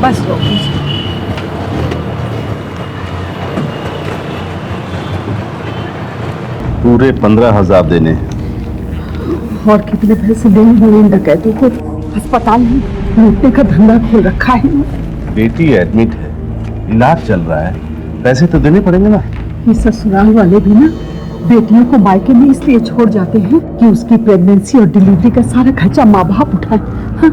बस रो पूरे 15,000 देने। और कितने पैसे देने होंगे इन डकैतों को? अस्पताल में लूटने का धंधा खोल रखा है। बेटी एडमिट है, इलाज चल रहा है, पैसे तो देने पड़ेंगे ना। ये ससुराल वाले भी ना बेटियों को मायके में इसलिए छोड़ जाते हैं कि उसकी प्रेगनेंसी और डिलीवरी का सारा खर्चा माँ बाप उठाए। हाँ?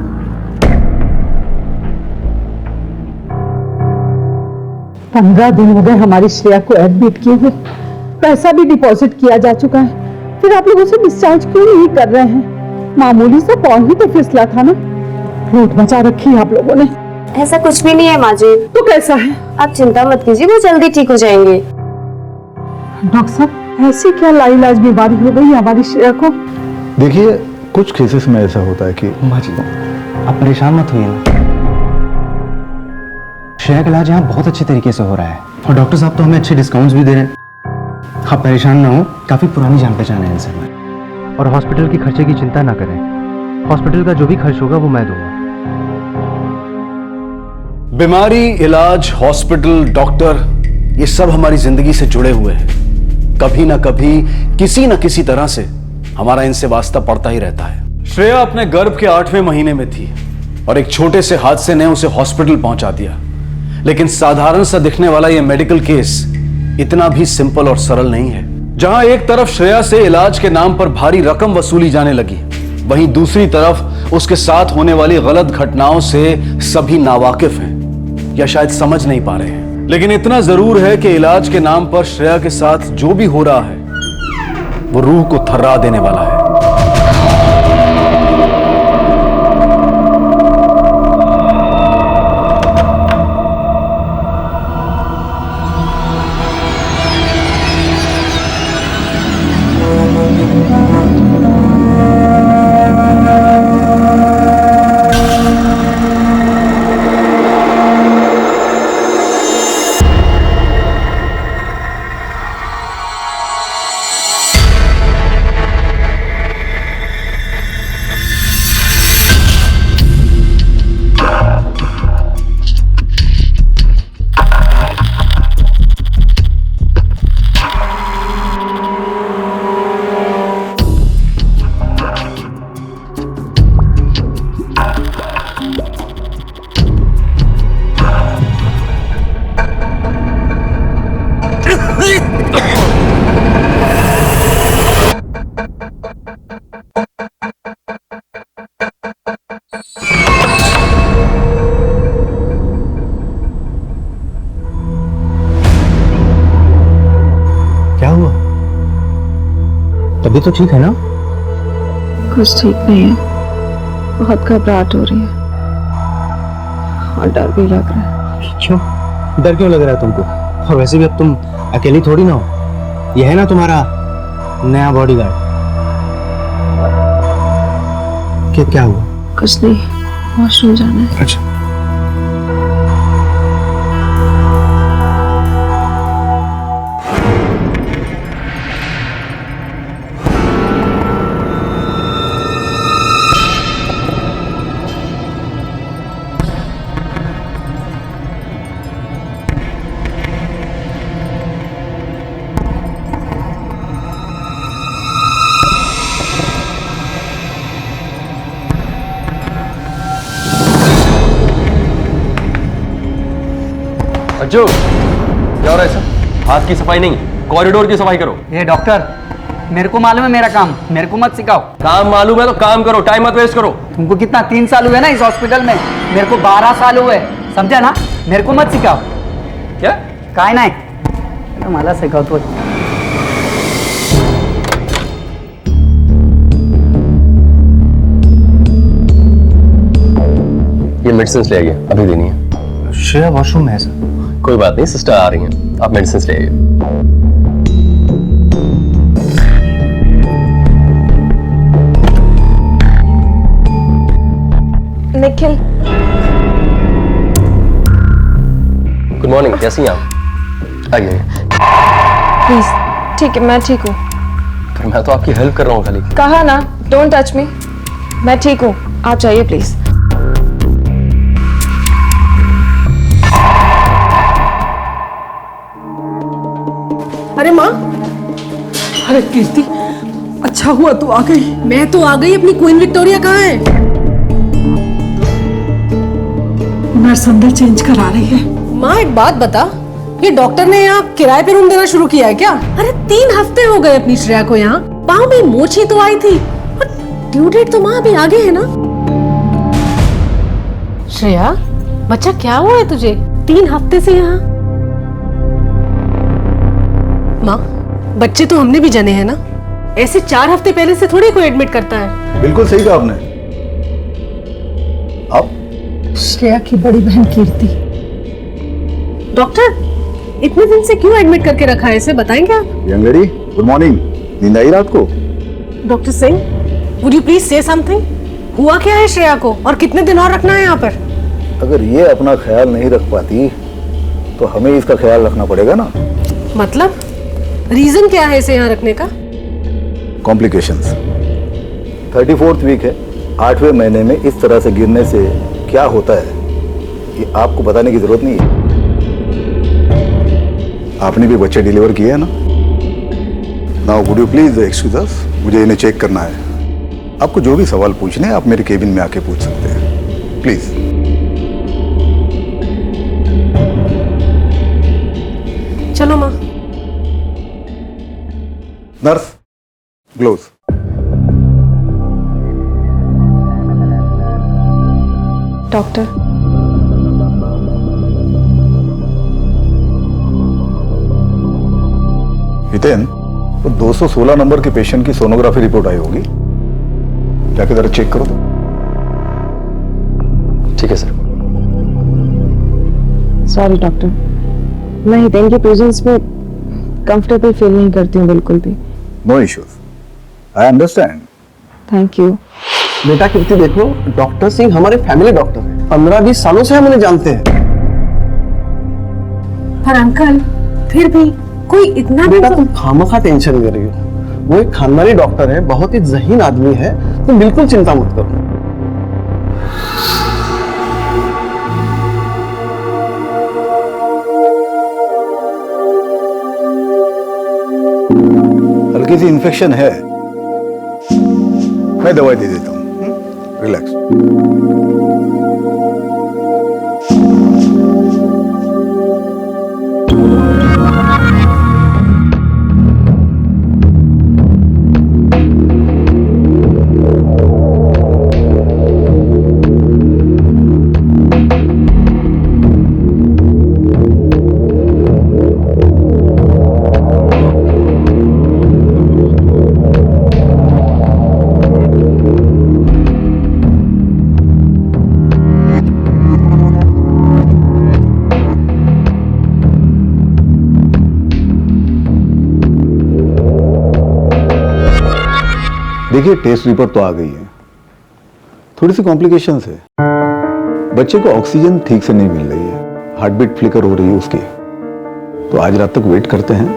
15 दिन हो गए हमारी श्रेया को एडमिट किए हुए, पैसा भी डिपॉजिट किया जा चुका है, फिर आप लोगों से डिस्चार्ज क्यों नहीं कर रहे हैं? मामूली सा पाँव ही तो फिसला था ना, लूट मचा रखी है आप लोगों ने। ऐसा कुछ भी नहीं है माँ जी। तो कैसा है? आप चिंता मत कीजिए, वो जल्दी ठीक हो जाएंगे। डॉक्टर साहब ऐसी क्या लाइलाज बीमारी हो गई हमारी श्रेया को? देखिए कुछ केसेस में ऐसा होता है कि माँ जी आप परेशान मत होइए ना, श्रेया का इलाज यहाँ बहुत अच्छे तरीके से हो रहा है और डॉक्टर साहब तो हमें अच्छे डिस्काउंट्स भी दे रहे हैं। आप परेशान ना हो, काफी पुरानी जान पहचान है इनसे। और हॉस्पिटल के खर्चे की चिंता ना करें, हॉस्पिटल का जो भी खर्च होगा वो मैं दूंगा। बीमारी, इलाज, हॉस्पिटल, डॉक्टर, ये सब हमारी जिंदगी से जुड़े हुए हैं। कभी ना कभी किसी न किसी तरह से हमारा इनसे वास्ता पड़ता ही रहता है। श्रेया अपने गर्भ के 8वें महीने में थी और एक छोटे से हादसे ने उसे हॉस्पिटल पहुंचा दिया। लेकिन साधारण सा दिखने वाला यह मेडिकल केस इतना भी सिंपल और सरल नहीं है। जहां एक तरफ श्रेया से इलाज के नाम पर भारी रकम वसूली जाने लगी, वहीं दूसरी तरफ उसके साथ होने वाली गलत घटनाओं से सभी नावाकिफ हैं या शायद समझ नहीं पा रहे हैं। लेकिन इतना जरूर है कि इलाज के नाम पर श्रेया के साथ जो भी हो रहा है वो रूह को थर्रा देने वाला है। तभी तो ठीक है ना? कुछ ठीक नहीं है, बहुत घबराहट हो रही है और डर भी लग रहा है। क्यों? डर क्यों लग रहा है तुमको? और वैसे भी अब तुम अकेली थोड़ी ना हो, यह है ना तुम्हारा नया बॉडीगार्ड। क्या हुआ? कुछ नहीं, वॉशरूम जाना है। अच्छा अज्जू क्या हो रहा है सर? हाथ की सफाई नहीं, कॉरिडोर की सफाई करो। ये डॉक्टर, मेरे को मालूम है मेरा काम, मेरे को मत सिखाओ। काम मालूम है तो काम करो, टाइम मत वेस्ट करो। तुमको कितना 3 साल हुए ना इस हॉस्पिटल में, मेरे को 12 साल हुए, समझा ना? मेरे को मत सिखाओ। क्या? काय नाही मला शिकवतो। ये मेडिसिन ले आइए, अभी देनी है। श्रेया वॉशरूम में है सर। कोई बात नहीं, सिस्टर आ रही हैं, आप मेडिसिन ले आइए। निखिल, गुड मॉर्निंग, कैसी हैं आप? आइए। प्लीज। ठीक है, मैं ठीक हूँ। पर मैं तो आपकी हेल्प कर रहा हूँ खाली। कहा ना, डोंट टच मी। मैं ठीक हूँ, आप जाइए प्लीज। अरे माँ, अरे कीर्ति, अच्छा हुआ तू आ गई। मैं तो आ गई, अपनी क्वीन विक्टोरिया कहाँ है? नर्स अंदर चेंज करा रही है। माँ एक बात बता, ये डॉक्टर ने यहाँ किराए पे रूम देना शुरू किया है क्या? अरे 3 हफ्ते हो गए अपनी श्रेया को यहाँ। पाँव में मोच ही तो आई थी, और ड्यू डेट तो माँ अभी आगे है ना। श्रेया, बच्चा क्या हुआ है तुझे? 3 हफ्ते से यहाँ। माँ, बच्चे तो हमने भी जने हैं ना, ऐसे 4 हफ्ते पहले से थोड़ी कोई एडमिट करता है। बिल्कुल सही कहा आपने। आप श्रेया की बड़ी बहन कीर्ति। डॉक्टर, इतने दिन से क्यों एडमिट करके रखा है इसे, बताएंगे आप? Young lady, good morning. नींद आई रात को? Doctor Singh, would you please से समथिंग? हुआ क्या है श्रेया को, और कितने दिन और रखना है यहाँ पर? अगर ये अपना ख्याल नहीं रख पाती तो हमें इसका ख्याल रखना पड़ेगा ना। मतलब रीजन क्या है इसे यहाँ रखने का? कॉम्प्लिकेशंस। 34th वीक है। 8वें महीने में इस तरह से गिरने से क्या होता है ये आपको बताने की जरूरत नहीं है। आपने भी बच्चे डिलीवर किए हैं ना। Now would you please excuse अस, मुझे इन्हें चेक करना है। आपको जो भी सवाल पूछने हैं आप मेरे केबिन में आके पूछ सकते हैं, प्लीज। चलो माँ। Nurse, gloves. डॉक्टर, हितेन, वो 216 नंबर के पेशेंट की सोनोग्राफी रिपोर्ट आई होगी, जाके जरा चेक करो तो। ठीक है सर। सॉरी डॉक्टर, मैं हितेन के प्रेजेंस में कंफर्टेबल फील नहीं करती हूँ बिल्कुल भी। No issues, I understand. Thank you. बेटा कीर्ति देखो, डॉक्टर सिंह हमारे फैमिली डॉक्टर हैं, 15-20 सालों से हम उन्हें जानते हैं। पर अंकल, फिर भी कोई इतना बेटा तुम खामखा टेंशन ले रही हो, वो एक खानदानी डॉक्टर है, बहुत ही ज़हीन आदमी है, तुम बिल्कुल चिंता मत करो। हल्की सी इन्फेक्शन है, मैं दवाई दे देता हूँ। रिलैक्स। देखिए, टेस्ट रिपोर्ट तो आ गई है, थोड़ी सी कॉम्प्लिकेशंस है। बच्चे को ऑक्सीजन ठीक से नहीं मिल रही है, हार्ट बीट फ्लिकर हो रही है उसकी। तो आज रात तक वेट करते हैं,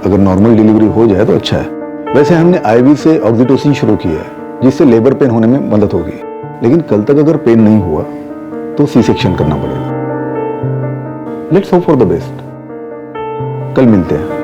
अगर नॉर्मल डिलीवरी हो जाए तो अच्छा है। वैसे हमने आईवी से ऑक्सीटोसिन शुरू किया है, जिससे लेबर पेन होने में मदद होगी, लेकिन कल तक अगर पेन नहीं हुआ तो सी सेक्शन करना पड़ेगा। Let's hope for the best. कल मिलते हैं।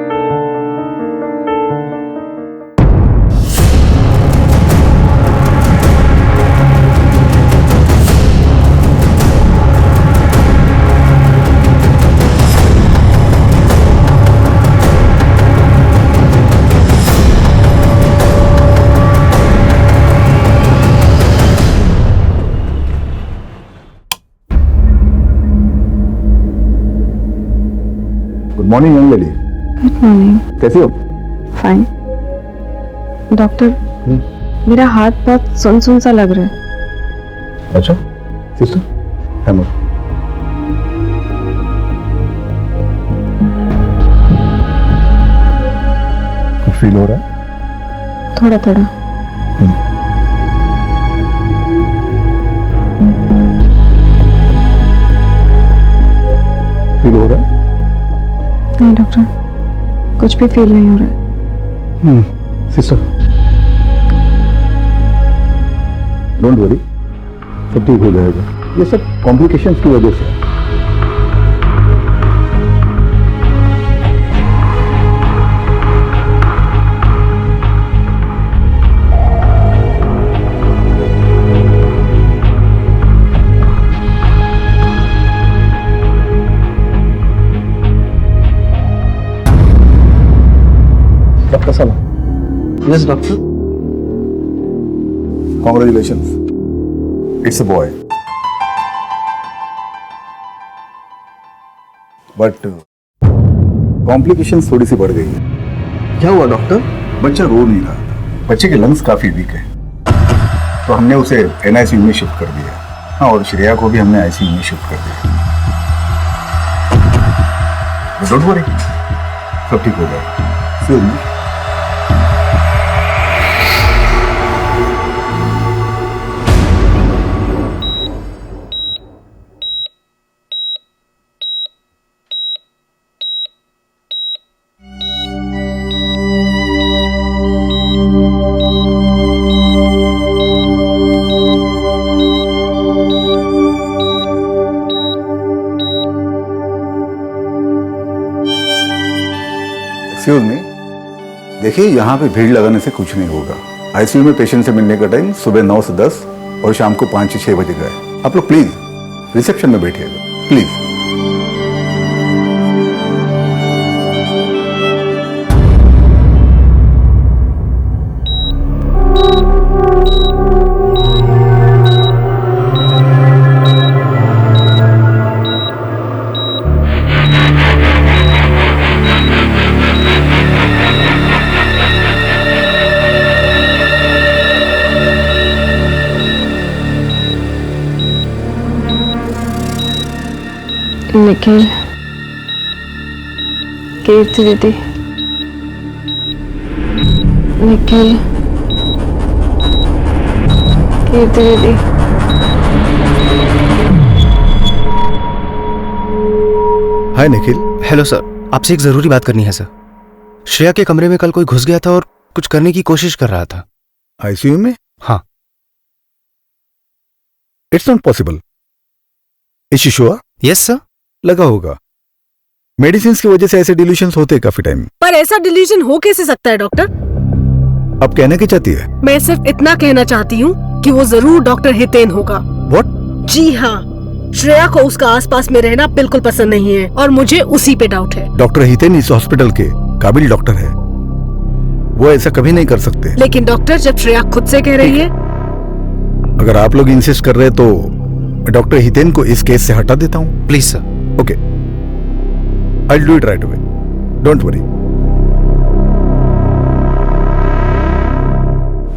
Good morning young lady. Good morning. कैसे हो? फाइन। डॉक्टर, मेरा हाथ बहुत सुन सा लग रहा है। अच्छा सिस्टर, हेमो कुछ फील हो रहा है? थोड़ा थोड़ा। फील हो रहा है? नहीं डॉक्टर, कुछ भी फील नहीं हो रहा है। सिस्टर डोंट वरी, सब ठीक हो जाएगा। ये सब कॉम्प्लिकेशंस की वजह से है। डॉक्टर साहब। Yes doctor. Congratulations, it's a boy. But complications थोड़ी सी बढ़ गई है। क्या हुआ डॉक्टर? बच्चा रो नहीं रहा था, बच्चे के लंग्स काफी वीक है, तो हमने उसे NICU में शिफ्ट कर दिया। हाँ, और श्रेया को भी हमने ICU में शिफ्ट कर दिया। डोंट वरी, सब ठीक हो जाएगा। See you. एक्सक्यूज मी, देखिए यहाँ पे भीड़ लगाने से कुछ नहीं होगा। ICU में पेशेंट से मिलने का टाइम सुबह 9 से 10 और शाम को 5 से 6 बजे का है। आप लोग प्लीज रिसेप्शन में बैठिएगा, प्लीज। निखिल, कीर्ति दीदी, निखिल, कीर्ति दीदी। हाय निखिल। हेलो सर, आपसे एक जरूरी बात करनी है सर। श्रेया के कमरे में कल कोई घुस गया था और कुछ करने की कोशिश कर रहा था। ICU में? हाँ। It's not possible. Is she sure? Yes sir. लगा होगा, मेडिसिन की वजह से ऐसे डिल्यूशंस होते हैं काफी टाइम। पर ऐसा डिल्यूजन हो कैसे सकता है डॉक्टर? अब कहना क्या चाहती है? मैं सिर्फ इतना कहना चाहती हूँ कि वो जरूर डॉक्टर हितेन होगा। व्हाट? जी हाँ, श्रेया को उसका आसपास में रहना बिल्कुल पसंद नहीं है और मुझे उसी पे डाउट है। डॉक्टर हितेन इस हॉस्पिटल के काबिल डॉक्टर है, वो ऐसा कभी नहीं कर सकते। लेकिन डॉक्टर, जब श्रेया खुद से कह रही है। अगर आप लोग इंसिस्ट कर रहे हैं तो डॉक्टर हितेन को इस केस से हटा देता हूँ। Please sir. Okay, I will do it right away, don't worry.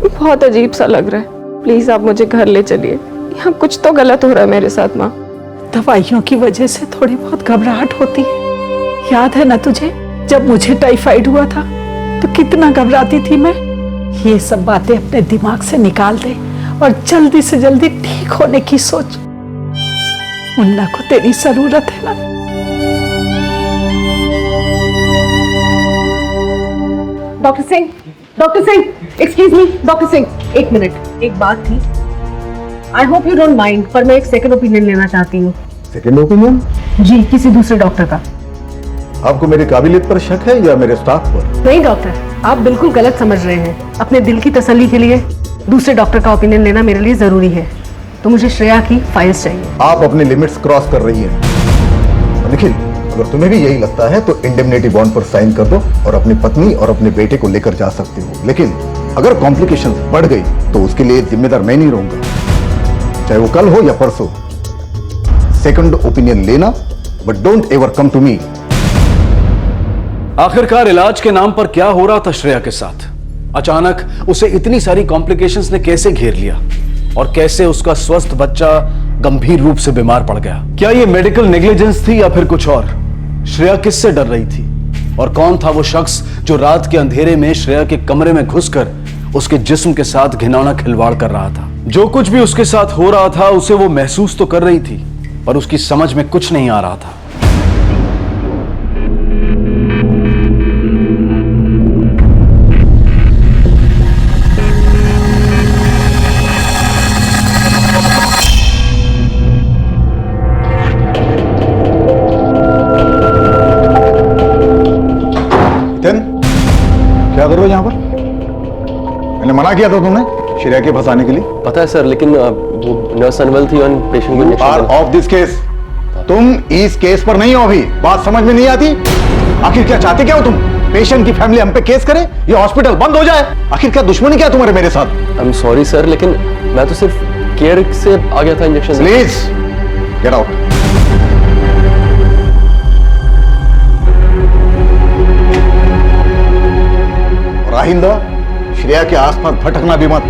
बहुत अजीब सा लग रहा है, प्लीज आप मुझे घर ले चलिए। यहाँ कुछ तो गलत हो रहा है मेरे साथ माँ। दवाइयों की वजह से थोड़ी बहुत घबराहट होती है। याद है ना तुझे, जब मुझे टाइफाइड हुआ था तो कितना घबराती थी मैं। ये सब बातें अपने दिमाग से निकाल दे और जल्दी से जल्दी ठीक होने की सोच। मुन्ना को तेरी जरूरत है ना। Doctor Singh, excuse me doctor Singh, एक मिनट, एक बात थी। I hope you don't mind, पर मैं एक सेकंड ओपिनियन लेना चाहती हूँ। Second opinion? जी, किसी दूसरे डॉक्टर का। आपको मेरी काबिलियत पर शक है या मेरे स्टाफ पर? नहीं डॉक्टर, आप बिल्कुल गलत समझ रहे हैं। अपने दिल की तसल्ली के लिए दूसरे डॉक्टर का ओपिनियन लेना मेरे लिए जरूरी है। तो मुझे श्रेया की फाइल्स चाहिए। आप अपने लिमिट्स क्रॉस कर रही हैं। निखिल, अगर तुम्हें भी यही लगता है तो इंडेमनिटी बॉन्ड पर साइन कर दो और अपनी पत्नी और अपने बेटे को लेकर जा सकते हो। लेकिन अगर कॉम्प्लिकेशंस बढ़ गई तो उसके लिए जिम्मेदार मैं नहीं रहूंगा, चाहे वो कल हो या परसों। सेकंड ओपिनियन लेना, but don't ever come to me. आखिरकार इलाज के नाम पर क्या हो रहा था श्रेया के साथ? अचानक उसे इतनी सारी कॉम्प्लिकेशंस ने कैसे घेर लिया और कैसे उसका स्वस्थ बच्चा गंभीर रूप से बीमार पड़ गया? क्या यह मेडिकल नेग्लिजेंस थी या फिर कुछ और? श्रेया किससे डर रही थी और कौन था वो शख्स जो रात के अंधेरे में श्रेया के कमरे में घुसकर उसके जिस्म के साथ घिनौना खिलवाड़ कर रहा था? जो कुछ भी उसके साथ हो रहा था उसे वो महसूस तो कर रही थी, पर उसकी समझ में कुछ नहीं आ रहा था। क्या कर रहे हो यहाँ पर? मैंने मना किया था तुम्हें श्रेया के फंसाने के लिए। पता है सर, लेकिन वो नर्स अनवेल थी और पेशेंट को इंजेक्शन ऑफ दिस केस। तुम इस केस पर नहीं हो अभी। बात समझ में नहीं आती? आखिर क्या चाहते क्या हो तुम? पेशेंट की फैमिली हम पे केस करे, ये हॉस्पिटल बंद हो जाए? आखिर क्या दुश्मनी क्या तुम्हारे मेरे साथ? आई एम सॉरी सर, लेकिन मैं तो सिर्फ केयर से आ गया था इंजेक्शन। Please get out. और आइंदा श्रेया के आसपास भटकना भी मत।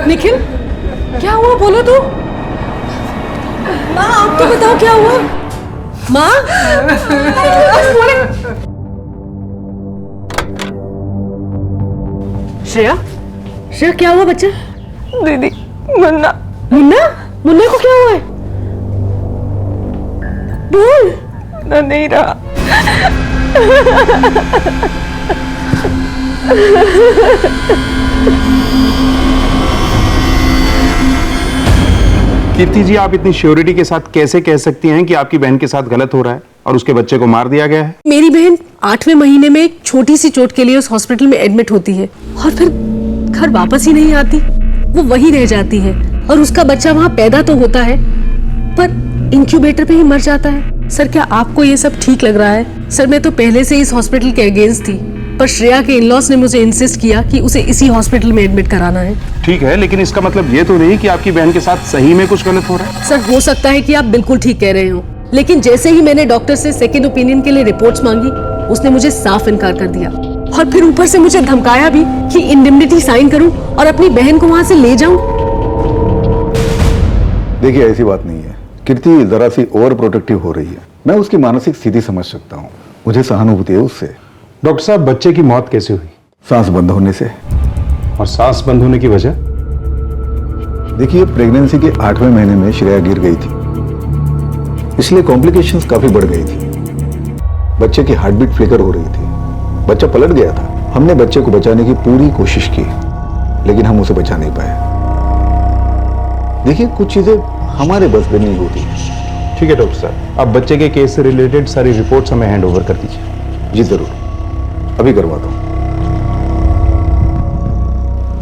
निखिल, क्या हुआ? बोलो तो। माँ, आप तो बताओ क्या हुआ? माँ, श्रेया, श्रेया क्या हुआ बच्चा? दीदी, मुन्ना। मुन्ना? मुन्ना को क्या हुआ है? बोल। मुन्ना नहीं रहा। कीर्ति जी, आप इतनी श्योरिटी के साथ कैसे कह सकती हैं कि आपकी बहन के साथ गलत हो रहा है और उसके बच्चे को मार दिया गया है? मेरी बहन 8वें महीने में एक छोटी सी चोट के लिए उस हॉस्पिटल में एडमिट होती है और फिर घर वापस ही नहीं आती। वो वहीं रह जाती है और उसका बच्चा वहाँ पैदा तो होता है पर इंक्यूबेटर पे ही मर जाता है। सर, क्या आपको ये सब ठीक लग रहा है? सर, मैं तो पहले से इस हॉस्पिटल के अगेंस्ट थी, पर श्रेया के इन-लॉज ने मुझे इंसिस्ट किया कि उसे इसी हॉस्पिटल में एडमिट कराना है। ठीक है, लेकिन इसका मतलब ये तो नहीं कि आपकी बहन के साथ सही में कुछ गलत हो रहा है। सर, हो सकता है कि आप बिल्कुल ठीक कह रहे हो, लेकिन जैसे ही मैंने डॉक्टर से सेकेंड ओपिनियन के लिए रिपोर्ट्स मांगी, उसने मुझे साफ इनकार कर दिया और फिर ऊपर से मुझे धमकाया भी कि इंडेमनिटी साइन करूं और अपनी बहन को वहां से ले जाऊं। देखिए, ऐसी बात नहीं है। कीर्ति जरा सी ओवर प्रोटेक्टिव हो रही है। मैं उसकी मानसिक स्थिति समझ सकता हूँ, मुझे सहानुभूति है उससे। डॉक्टर साहब, बच्चे की मौत कैसे हुई? सांस बंद होने से। और सांस बंद होने की वजह? देखिए, प्रेगनेंसी के 8वें महीने में श्रेया गिर गई थी, इसलिए कॉम्प्लिकेशंस काफी बढ़ गई थी। बच्चे की हार्ट बीट फ्लिकर हो रही थी, बच्चा पलट गया था। हमने बच्चे को बचाने की पूरी कोशिश की, लेकिन हम उसे बचा नहीं पाए। देखिए, कुछ चीजें हमारे बस में नहीं होती। ठीक है डॉक्टर साहब, आप बच्चे के केस से रिलेटेड सारी रिपोर्ट्स हमें हैंड ओवर कर दीजिए। जी जरूर, अभी करवाता हूं।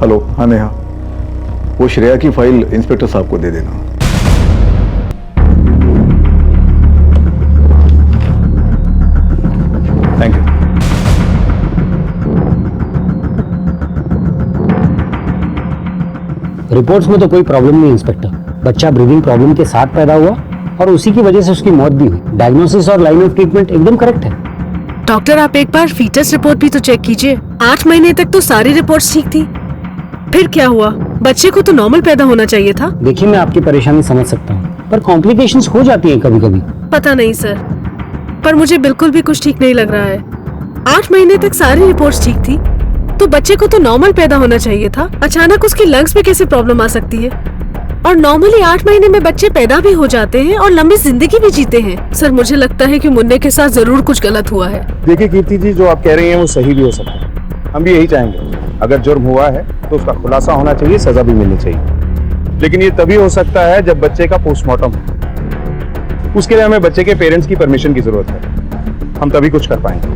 हेलो, हाँ नेहा, वो श्रेया की फाइल इंस्पेक्टर साहब को दे देना। Thank you. रिपोर्ट्स में तो कोई प्रॉब्लम नहीं इंस्पेक्टर। बच्चा ब्रीदिंग प्रॉब्लम के साथ पैदा हुआ और उसी की वजह से उसकी मौत भी हुई। डायग्नोसिस और लाइन ऑफ ट्रीटमेंट एकदम करेक्ट है। डॉक्टर, आप एक बार फीटस रिपोर्ट भी तो चेक कीजिए। 8 महीने तक तो सारी रिपोर्ट्स ठीक थी, फिर क्या हुआ? बच्चे को तो नॉर्मल पैदा होना चाहिए था। देखिए, मैं आपकी परेशानी समझ सकता हूँ, पर कॉम्प्लिकेशंस हो जाती हैं कभी कभी। पता नहीं सर, पर मुझे बिल्कुल भी कुछ ठीक नहीं लग रहा है। 8 महीने तक सारी रिपोर्ट्स ठीक थी, तो बच्चे को तो नॉर्मल पैदा होना चाहिए था। अचानक उसकी लंग्स में कैसे प्रॉब्लम आ सकती है? और नॉर्मली 8 महीने में बच्चे पैदा भी हो जाते हैं और लंबी जिंदगी भी जीते हैं। सर मुझे लगता है कि मुन्ने के साथ जरूर कुछ गलत हुआ है। देखिए कीर्ति जी, जो आप कह रही हैं वो सही भी हो सकता है। हम भी यही चाहेंगे, अगर जुर्म हुआ है तो उसका खुलासा होना चाहिए, सजा भी मिलनी चाहिए। लेकिन ये तभी हो सकता है जब बच्चे का पोस्टमार्टम हो। उसके लिए हमें बच्चे के पेरेंट्स की परमिशन की जरूरत है। हम तभी कुछ कर पाएंगे।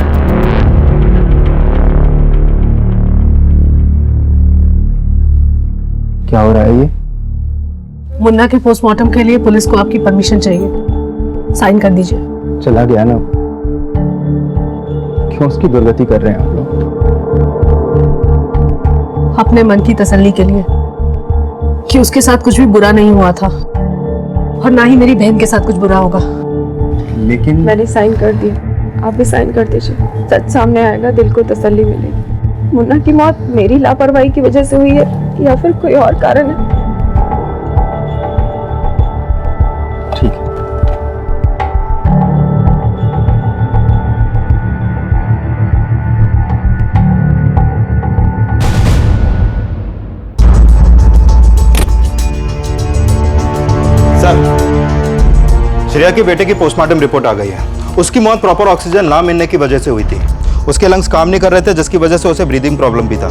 क्या हो रहा है ये? मुन्ना के पोस्टमार्टम के लिए पुलिस को आपकी परमिशन चाहिए। साइन कर दीजिए। चला गया ना, क्यों उसकी दुर्गति कर रहे हैं आप लोग? अपने मन की तसल्ली के लिए कि उसके साथ कुछ भी बुरा नहीं हुआ था और ना ही मेरी बहन के साथ कुछ बुरा होगा। लेकिन मैंने साइन कर दिया, आप भी साइन कर दीजिए। सच सामने आएगा, दिल को तसल्ली मिलेगी। मुन्ना की मौत मेरी लापरवाही की वजह से हुई है या फिर कोई और कारण है? ठीक है। सर, श्रेया के बेटे की पोस्टमार्टम रिपोर्ट आ गई है। उसकी मौत प्रॉपर ऑक्सीजन ना मिलने की वजह से हुई थी। उसके लंग्स काम नहीं कर रहे थे, जिसकी वजह से उसे ब्रीदिंग प्रॉब्लम भी था।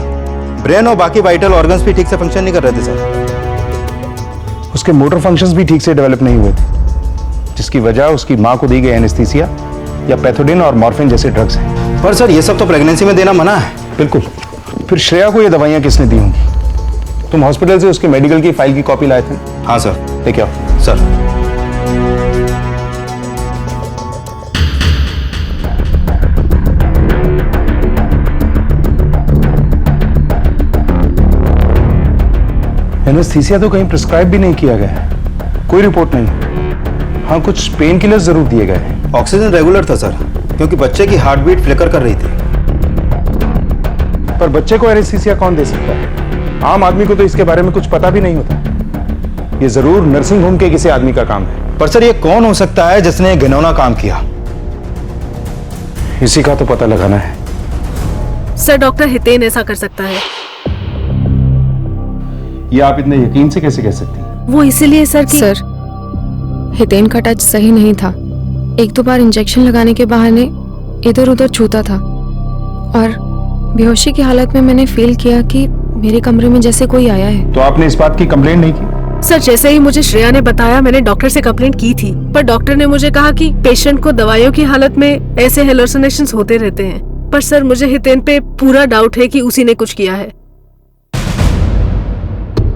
ब्रेन और बाकी वाइटल ऑर्गन्स भी ठीक से फंक्शन नहीं कर रहे थे सर। उसके मोटर फंक्शंस भी ठीक से डेवलप नहीं हुए थे, जिसकी वजह उसकी मां को दी गई एनेस्थीसिया या पैथोडिन और मॉर्फिन जैसे ड्रग्स हैं। पर सर ये सब तो प्रेगनेंसी में देना मना है। बिल्कुल। फिर श्रेया को ये दवाइयां किसने दी होंगी? तुम हॉस्पिटल से उसके मेडिकल की फाइल की कॉपी लाए थे? हाँ सर। लेके आओ। सर एनेस्थीसिया तो कहीं प्रिस्क्राइब भी नहीं किया गया है, कोई रिपोर्ट नहीं। हाँ, कुछ पेन किलर्स जरूर दिए गए हैं। ऑक्सीजन रेगुलर था सर, क्योंकि बच्चे की हार्ट बीट फ्लिकर कर रही थी। पर बच्चे को एनेस्थीसिया कौन दे सकता है? आम आदमी को तो इसके बारे में कुछ पता भी नहीं होता। ये जरूर नर्सिंग होम के किसी आदमी का काम है। पर सर ये कौन हो सकता है जिसने ये घिनौना काम किया? इसी का तो पता लगाना है। सर डॉक्टर हितेन ऐसा कर सकता है। ये आप इतने यकीन से कैसे कह सकती हैं? वो इसीलिए सर कि सर, हितेन का टच सही नहीं था। 1-2 बार इंजेक्शन लगाने के बहाने इधर उधर छूता था और बेहोशी की हालत में मैंने फील किया कि मेरे कमरे में जैसे कोई आया है। तो आपने इस बात की कंप्लेंट नहीं की? सर जैसे ही मुझे श्रेया ने बताया, मैंने डॉक्टर से कंप्लेंट की थी, पर डॉक्टर ने मुझे कहा कि पेशेंट को दवाइयों की हालत में ऐसे हेलुसिनेशंस होते रहते हैं। पर सर मुझे हितेन पे पूरा डाउट है कि उसी ने कुछ किया है।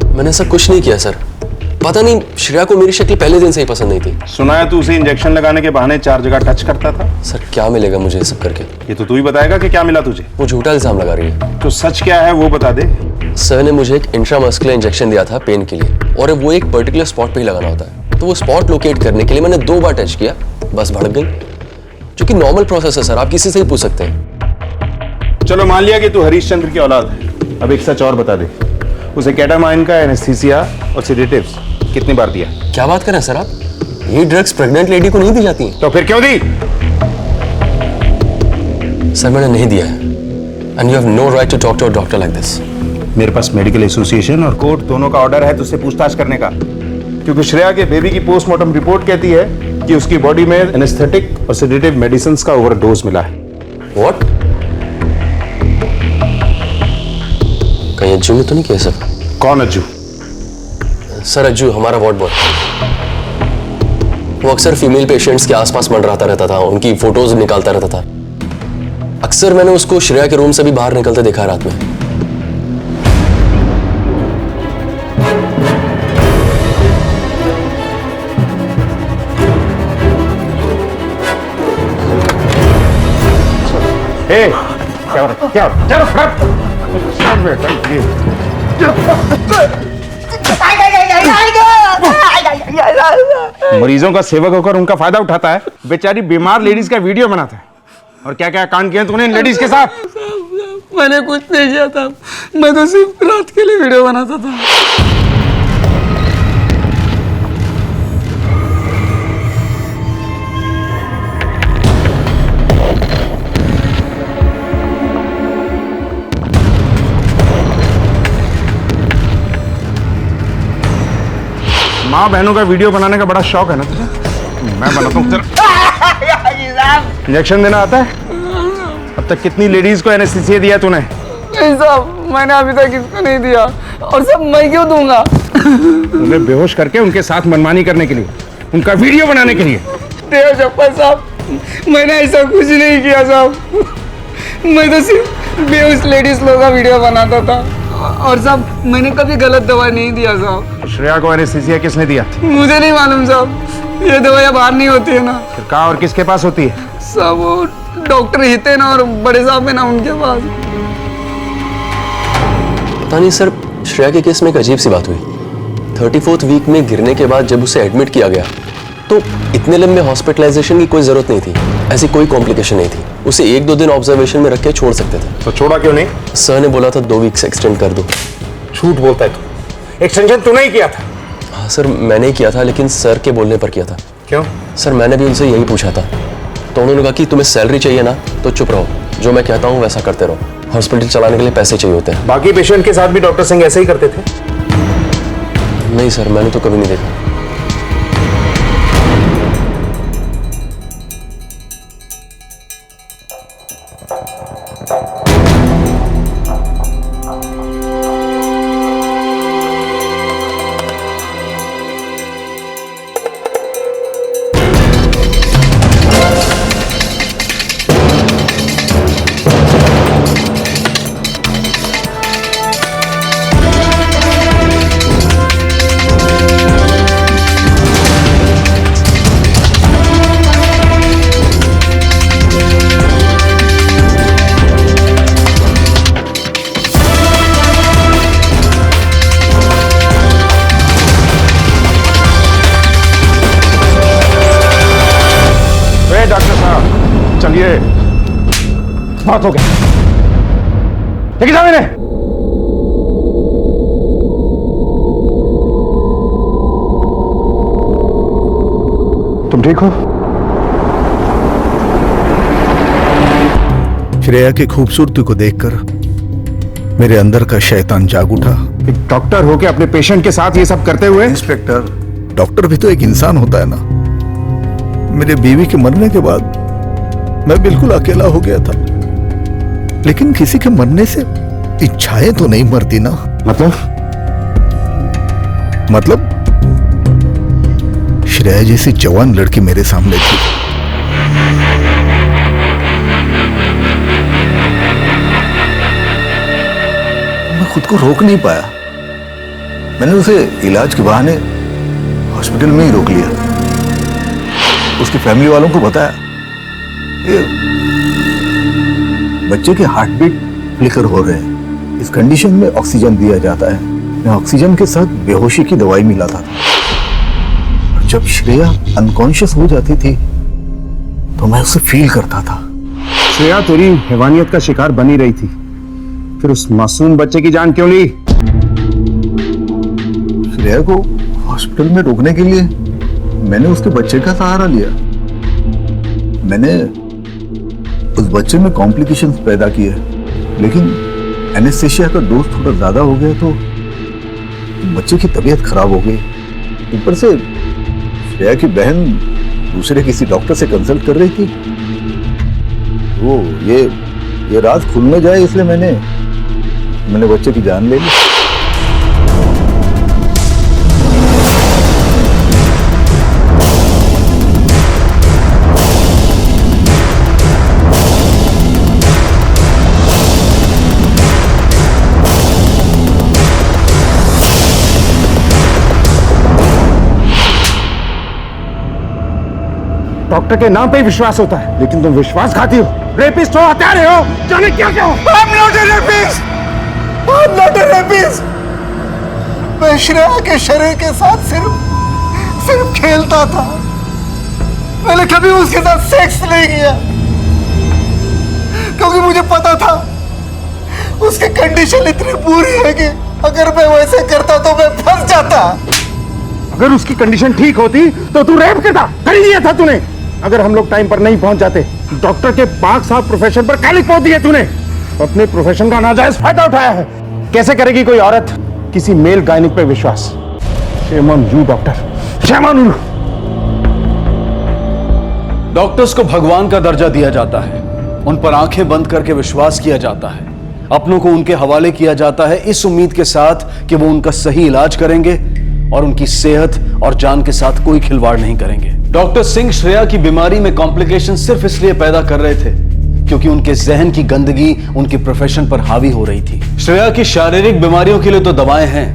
मैंने ऐसा कुछ नहीं किया सर। पता नहीं, श्रेया को मेरी शक्ल पहले दिन से ही पसंद नहीं थी। सुना है तू उसे इंजेक्शन लगाने के बहाने 4 जगह टच करता था। सर क्या मिलेगा मुझे ये सब करके? ये तो तू ही बताएगा कि क्या मिला तुझे। वो झूठा इल्जाम लगा रही है। तो सच क्या है वो बता दे। सर ने मुझे एक इंट्रामस्कुलर इंजेक्शन दिया था पेन के लिए, और वो एक पर्टिकुलर स्पॉट पे ही लगाना होता है। तो वो स्पॉट लोकेट करने के लिए मैंने 2 बार टच किया, बस भड़क गई। जो कि नॉर्मल प्रोसेस है सर, आप किसी से ही पूछ सकते हैं। चलो मान लिया कि तू हरीश चंद्र की औलाद है। अब एक सच और बता दे, उसे केटामाइन का एनेस्थीसिया और सेडेटिव्स कितनी बार दिया? क्या बात कर रहे हैं सर आप? ये ड्रग्स प्रेग्नेंट लेडी को नहीं दी जाती हैं। तो फिर क्यों दी? सर मैंने नहीं दिया है, and you have no right to talk to a doctor like this. मेरे पास मेडिकल एसोसिएशन और कोर्ट दोनों का ऑर्डर है तुझसे पूछताछ करने का, क्योंकि श्रेया के बेबी की पोस्टमार्टम रिपोर्ट कहती है कि उसकी बॉडी में एनेस्थेटिक और सेडेटिव मेडिसिन का ओवरडोज मिला है। व्हाट? कहीं अज्जू ने तो नहीं किया सर? कौन अज्जू? सर अज्जू हमारा वार्ड बॉय। वो अक्सर फीमेल पेशेंट्स के आसपास मंडराता रहता था, उनकी फोटोज निकालता रहता था। अक्सर मैंने उसको श्रेया के रूम से भी बाहर निकलते देखा रात में। मरीजों का सेवक होकर उनका फायदा उठाता है। बेचारी बीमार लेडीज का वीडियो बनाता है। और क्या क्या कांड किए तूने इन लेडीज के साथ? मैंने कुछ नहीं किया था, मैं तो सिर्फ रात के लिए वीडियो बनाता था। माँ बहनों का वीडियो बनाने का बड़ा शौक है ना तुझे? मैं बनाता हूँ तेरा। इंजेक्शन देना आता है? अब तक कितनी लेडीज को एनेस्थीसिया दिया तूने? नहीं साहब, मैंने अभी तक किसको नहीं दिया, और सब मैं क्यों दूंगा? उन्हें बेहोश करके उनके साथ मनमानी करने के लिए, उनका वीडियो बनाने के लिए। देव जब्बार साहब, मैंने ऐसा कुछ नहीं किया साहब। मैं तो सिर्फ बेहोश लेडीज लोगों का वीडियो बनाता था, और साहब मैंने कभी गलत दवा नहीं दिया साहब। श्रेया को एनेस्थीसिया किसने दिया? मुझे नहीं मालूम साहब, ये दवाइयाँ बाहर नहीं होती है ना। फिर कहाँ और किसके पास होती है? सब वो डॉक्टर हिते ना और बड़े साहब है ना, उनके पास। पता नहीं सर, श्रेया के केस में एक अजीब सी बात हुई। 34th वीक में गिरने के बाद जब उसे एडमिट किया गया तो इतने लंबे हॉस्पिटलाइजेशन की कोई जरूरत नहीं थी, ऐसी कोई कॉम्प्लिकेशन नहीं थी। उसे 1-2 दिन ऑब्जर्वेशन में रख के छोड़ सकते थे। तो छोड़ा क्यों नहीं? सर ने बोला था 2 वीक से एक्सटेंड कर दो। झूठ बोलता है तू, एक्सटेंशन तूने ही किया था। हाँ सर, मैंने ही किया था, लेकिन सर के बोलने पर किया था। क्यों? सर मैंने भी उनसे यही पूछा था, तो उन्होंने कहा कि तुम्हें सैलरी चाहिए ना तो चुप रहो, जो मैं कहता हूँ वैसा करते रहो, हॉस्पिटल चलाने के लिए पैसे चाहिए होते हैं। बाकी पेशेंट के साथ भी डॉक्टर सिंह ऐसे ही करते थे? नहीं सर, मैंने तो कभी नहीं देखा। चलिए, बहुत हो गया, लेके जाओ इन्हें। तुम ठीक हो? श्रेया की खूबसूरती को देखकर मेरे अंदर का शैतान जाग उठा। एक डॉक्टर होके अपने पेशेंट के साथ ये सब करते हुए? इंस्पेक्टर, डॉक्टर भी तो एक इंसान होता है ना। मेरे बीवी के मरने के बाद मैं बिल्कुल अकेला हो गया था, लेकिन किसी के मरने से इच्छाएं तो नहीं मरती ना। मतलब श्रेया जैसी जवान लड़की मेरे सामने थी। मैं खुद को रोक नहीं पाया। मैंने उसे इलाज के बहाने हॉस्पिटल में ही रोक लिया। उसकी फैमिली वालों को बताया बच्चे के हार्ट बीट फ्लिकर हो रहे हैं, इस कंडीशन में ऑक्सीजन दिया जाता है। मैं ऑक्सीजन के साथ बेहोशी की दवाई मिलाता था। जब श्रेया अनकॉन्शियस हो जाती थी तो मैं उसे फील करता था। श्रेया तेरी हैवानियत का शिकार बनी रही थी, फिर उस मासूम बच्चे की जान क्यों ली? श्रेया को हॉस्पिटल में रोकने के लिए मैंने उसके बच्चे का सहारा लिया। मैंने उस बच्चे में कॉम्प्लिकेशंस पैदा किए, लेकिन एनेस्थीसिया का डोज थोड़ा ज्यादा हो गया तो बच्चे की तबीयत खराब हो गई। ऊपर से श्रेया की बहन दूसरे किसी डॉक्टर से कंसल्ट कर रही थी। वो ये राज खुलने जाए, इसलिए मैंने बच्चे की जान ले ली। डॉक्टर के नाम पे ही विश्वास होता है, लेकिन तुम विश्वासघाती हो, रेपिस्ट हो, हत्यारे हो, जाने क्या क्या हो। I'm not a rapist! I'm not a rapist! मैं श्रेया के शरीर के साथ सिर्फ खेलता था। मैंने कभी उसके साथ सेक्स नहीं किया, क्योंकि मुझे पता था उसकी कंडीशन इतनी बुरी है कि अगर मैं वैसे करता तो मैं फंस जाता। अगर उसकी कंडीशन ठीक होती तो तू रेप करता, कर ही दिया था तूने। अगर हम लोग टाइम पर नहीं पहुंच जाते, डॉक्टर के पाक साहब प्रोफेशन पर कालिक पोत दिया तूने। अपने प्रोफेशन का नाजायज फायदा उठाया है। कैसे करेगी कोई औरत किसी मेल गायनिक पे विश्वास? Shame on you, doctor. Shame on you. Doctors को भगवान का दर्जा दिया जाता है, उन पर आंखें बंद करके विश्वास किया जाता है, अपनों को उनके हवाले किया जाता है इस उम्मीद के साथ कि वो उनका सही इलाज करेंगे और उनकी सेहत और जान के साथ कोई खिलवाड़ नहीं करेंगे। डॉक्टर सिंह श्रेया की बीमारी में कॉम्प्लिकेशन सिर्फ इसलिए पैदा कर रहे थे क्योंकि उनके जहन की गंदगी उनकी प्रोफेशन पर हावी हो रही थी। श्रेया की शारीरिक बीमारियों के लिए तो दवाएं हैं,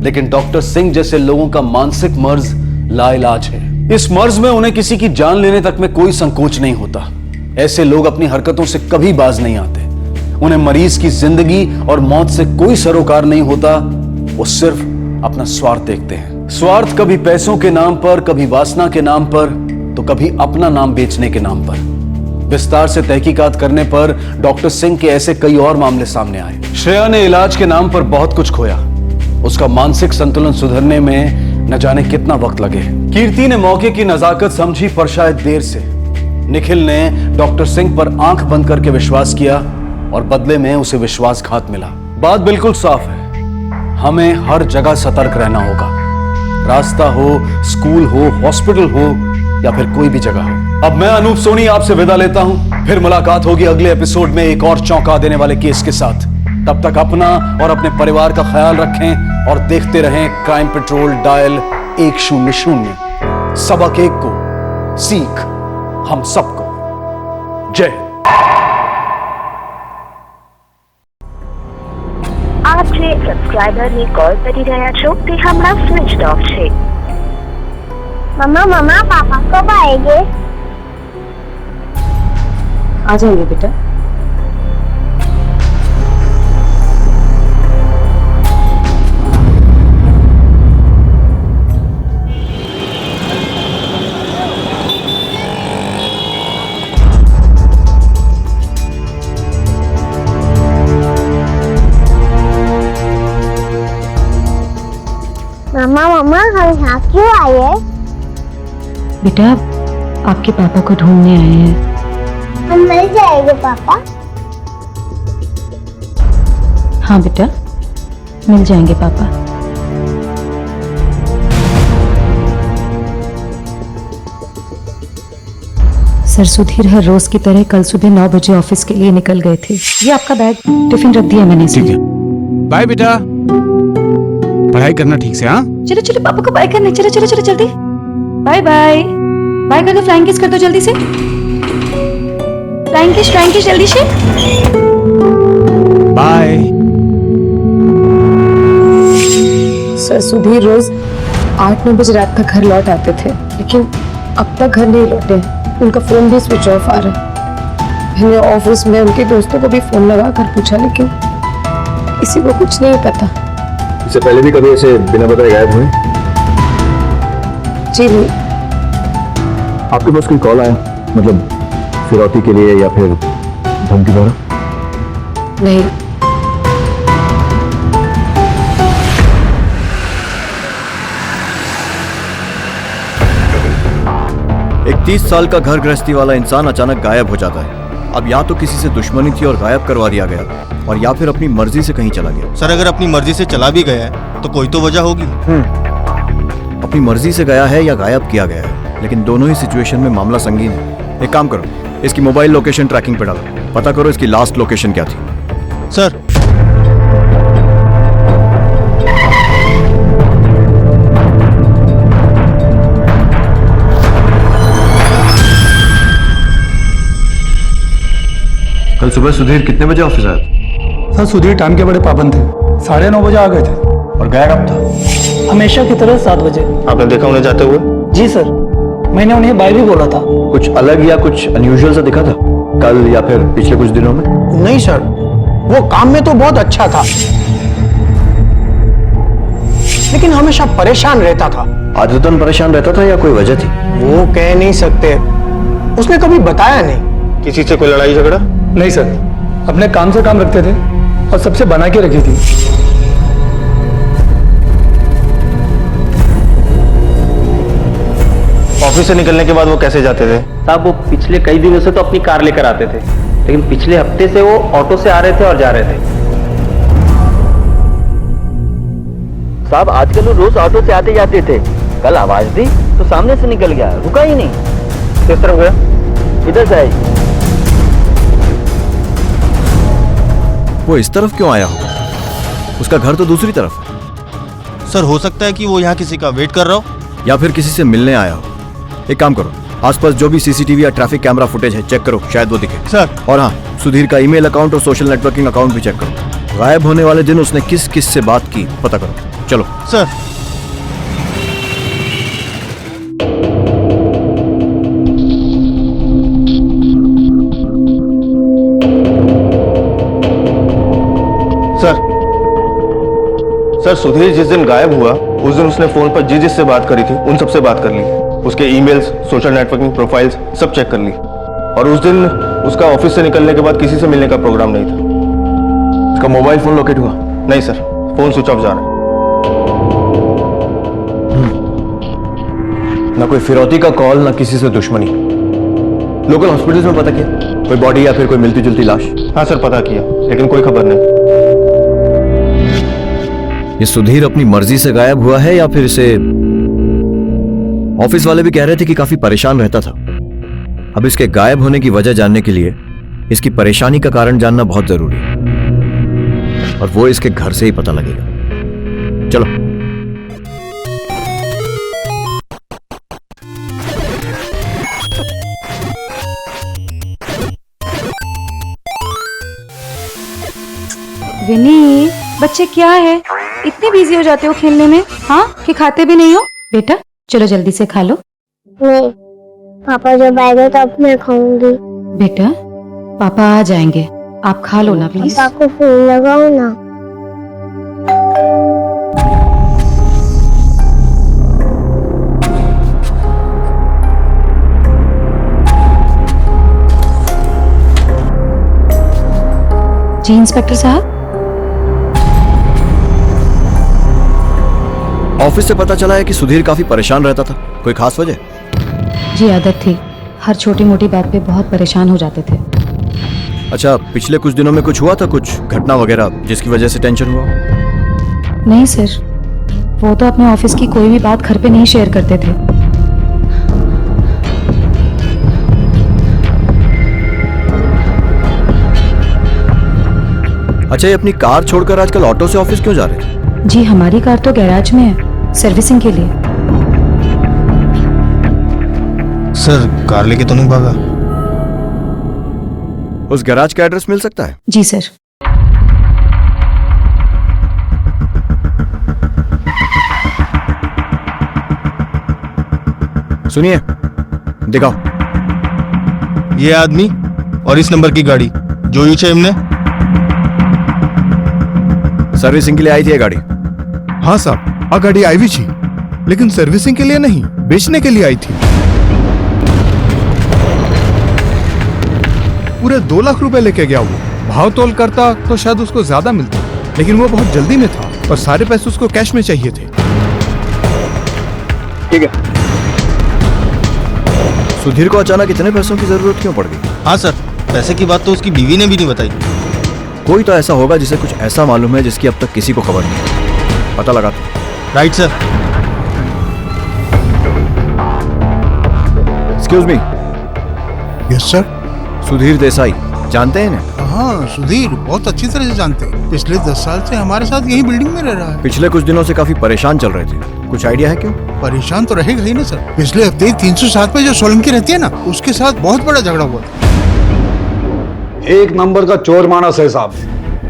लेकिन डॉक्टर सिंह जैसे लोगों का मानसिक मर्ज लाइलाज है। इस मर्ज में उन्हें किसी की जान लेने तक में कोई संकोच नहीं होता। ऐसे लोग अपनी हरकतों से कभी बाज नहीं आते। उन्हें मरीज की जिंदगी और मौत से कोई सरोकार नहीं होता, वो सिर्फ अपना स्वार्थ देखते हैं। स्वार्थ कभी पैसों के नाम पर, कभी वासना के नाम पर, तो कभी अपना नाम बेचने के नाम पर। विस्तार से तहकीकात करने पर डॉक्टर सिंह के ऐसे कई और मामले सामने आए। श्रेया ने इलाज के नाम पर बहुत कुछ खोया। उसका मानसिक संतुलन सुधरने में न जाने कितना वक्त लगे। कीर्ति ने मौके की नजाकत समझी, पर शायद देर से। निखिल ने डॉक्टर सिंह पर आंख बंद करके विश्वास किया और बदले में उसे विश्वासघात मिला। बात बिल्कुल साफ है, हमें हर जगह सतर्क रहना होगा। रास्ता हो, स्कूल हो, हॉस्पिटल हो या फिर कोई भी जगह हो। अब मैं अनूप सोनी आपसे विदा लेता हूं। फिर मुलाकात होगी अगले एपिसोड में एक और चौंका देने वाले केस के साथ। तब तक अपना और अपने परिवार का ख्याल रखें और देखते रहें क्राइम पेट्रोल डायल 100। सबक एक को, सीख हम सबको। जय हिंद। आप જે સબસ્ક્રાઇબરને કોલ કરી રહ્યા છો તે હમણાં સ્વિચ ઓફ છે। મમ્મા પાપા કબ આएंगे? आ जाएंगे बेटा। मम्मा हम यहाँ क्यों आए हैं? बेटा आपके पापा को ढूंढने आए हैं। हम मिल जाएंगे पापा? हाँ बेटा, मिल जाएंगे पापा। सर सुधीर हर रोज की तरह कल सुबह 9 बजे ऑफिस के लिए निकल गए थे। ये आपका बैग, टिफिन रख दिया मैंने इसमें। ठीक है, बाय बेटा, पढ़ाई करना ठीक से। हाँ चलो चलो पापा को बाय करने, चलो चलो चलो जल्दी। बाय बाय बाय कर दो, फ्लाइंग किस कर दो जल्दी से। फ्लाइंग किस जल्दी से। बाय। सर सुधीर रोज 8-9 बजे रात तक घर लौट आते थे, लेकिन अब तक घर नहीं लौटे। उनका फोन भी स्विच ऑफ आ रहा। मैंने ऑफिस में उनके दोस्तों को भी फोन लगा कर पूछा, लेकिन किसी को कुछ नहीं पता। इससे पहले भी कभी ऐसे बिना बताए गायब हुए? जी नहीं। आपके पास कोई कॉल आया, मतलब फिरौती के लिए या फिर धमकी द्वारा? नहीं। एक 30 साल का घर गृहस्थी वाला इंसान अचानक गायब हो जाता है। अब या तो किसी से दुश्मनी थी और गायब करवा दिया गया, और या फिर अपनी मर्जी से कहीं चला गया। सर अगर अपनी मर्जी से चला भी गया है तो कोई तो वजह होगी। अपनी मर्जी से गया है या गायब किया गया है, लेकिन दोनों ही सिचुएशन में मामला संगीन है। एक काम करो, इसकी मोबाइल लोकेशन ट्रैकिंग पे डालो, पता करो इसकी लास्ट लोकेशन क्या थी। सर कल सुबह सुधीर कितने बजे ऑफिस आया? सर सुधीर टाइम के बड़े पाबंद थे, 9:30 बजे आ गए थे। और गया कब था? हमेशा की तरह 7 बजे। आपने देखा उन्हें जाते हुए? जी सर, मैंने उन्हें बाय भी बोला था। कुछ अलग या कुछ अनयूजुअल सा दिखा था कल या फिर पिछले कुछ दिनों में? नहीं सर, वो काम में तो बहुत अच्छा था, लेकिन हमेशा परेशान रहता था। आदतन परेशान रहता था या कोई वजह थी? वो कह नहीं सकते, उसने कभी बताया नहीं। किसी से कोई लड़ाई झगड़ा? नहीं सर, अपने काम से काम रखते थे और सबसे बना के रखी थी। ऑफिस से निकलने के बाद वो कैसे जाते थे? साहब वो पिछले कई दिनों से तो अपनी कार लेकर आते थे, लेकिन पिछले हफ्ते से वो ऑटो से आ रहे थे और जा रहे थे। साहब आजकल वो रोज ऑटो से आते जाते थे, कल आवाज दी तो सामने से निकल गया, रुका ही नहीं। किस तरफ गया? इधर से आई। वो इस तरफ क्यों आया होगा? उसका घर तो दूसरी तरफ है। सर हो सकता है कि वो यहाँ किसी का वेट कर रहा हो, या फिर किसी से मिलने आया हो। एक काम करो, आसपास जो भी सीसीटीवी या ट्रैफिक कैमरा फुटेज है चेक करो, शायद वो दिखे। सर। और हाँ, सुधीर का ईमेल अकाउंट और सोशल नेटवर्किंग अकाउंट भी चेक करो। गायब होने वाले दिन उसने किस किस से बात की पता करो। चलो सर। सर सुधीर जिस दिन गायब हुआ उस दिन उसने फोन पर जिस से बात करी थी उन सब से बात कर ली, उसके ईमेल्स, सोशल नेटवर्किंग प्रोफाइल्स सब चेक कर ली। और उस दिन उसका ऑफिस से निकलने के बाद किसी से मिलने का प्रोग्राम नहीं था। उसका मोबाइल फोन लोकेट हुआ? नहीं सर, फोन स्विच ऑफ जा रहा है। ना कोई फिरौती का कॉल, ना किसी से दुश्मनी। लोकल हॉस्पिटल्स में पता किया कोई बॉडी या फिर कोई मिलती जुलती लाश? हाँ सर पता किया, लेकिन कोई खबर नहीं। ये सुधीर अपनी मर्जी से गायब हुआ है या फिर इसे ऑफिस वाले भी कह रहे थे कि काफी परेशान रहता था। अब इसके गायब होने की वजह जानने के लिए इसकी परेशानी का कारण जानना बहुत जरूरी है, और वो इसके घर से ही पता लगेगा। चलो विनी, बच्चे क्या है, इतने बिजी हो जाते हो खेलने में, हाँ, कि खाते भी नहीं हो? बेटा चलो जल्दी से खा लो। नहीं, पापा जब आएंगे तब मैं खाऊंगी। बेटा पापा आ जाएंगे, आप खा लो ना प्लीज। पापा को फोन लगाओ ना। जी इंस्पेक्टर साहब। ऑफिस से पता चला है कि सुधीर काफी परेशान रहता था, कोई खास वजह? जी आदत थी, हर छोटी मोटी बात पे बहुत परेशान हो जाते थे। अच्छा, पिछले कुछ दिनों में कुछ हुआ था, कुछ घटना वगैरह जिसकी वजह से टेंशन हुआ? नहीं सर, वो तो अपने ऑफिस की कोई भी बात घर पे नहीं शेयर करते थे। अच्छा, ये अपनी कार छोड़कर आजकल ऑटो से ऑफिस क्यों जा रहे थे? जी हमारी कार तो गैराज में है, सर्विसिंग के लिए। सर कार लेके तो नहीं भागा? उस गैराज का एड्रेस मिल सकता है? जी सर। सुनिए, दिखाओ। ये आदमी और इस नंबर की गाड़ी જોયું છે એમને? सर्विसिंग के लिए आई थी ये गाड़ी? हाँ साहब, आ गाड़ी आई थी, लेकिन सर्विसिंग के लिए नहीं, बेचने के लिए आई थी। पूरे 2 लाख रुपए लेके गया वो। भाव तोल करता तो शायद उसको ज्यादा मिलता, लेकिन वो बहुत जल्दी में था और सारे पैसे उसको कैश में चाहिए थे। ठीक है। सुधीर को अचानक इतने पैसों की जरूरत क्यों पड़ गई? हाँ सर, पैसे की बात तो उसकी बीवी ने भी नहीं बताई। कोई तो ऐसा होगा जिसे कुछ ऐसा मालूम है जिसकी अब तक किसी को खबर नहीं। पता लगा। Right sir. Excuse me. Yes sir. Sudhir Desai जानते हैं इन्हें? हाँ, सुधीर बहुत अच्छी तरह से जानते हैं। पिछले 10 साल से हमारे साथ यही बिल्डिंग में रह रहा है। पिछले कुछ दिनों से काफी परेशान चल रहे थे, कुछ आइडिया है क्यों? परेशान तो रहेगा ही ना सर। पिछले हफ्ते 307 पे जो सोलंकी रहती है ना, उसके साथ बहुत बड़ा झगड़ा हुआ था। एक नंबर का चोर मानस है साहब।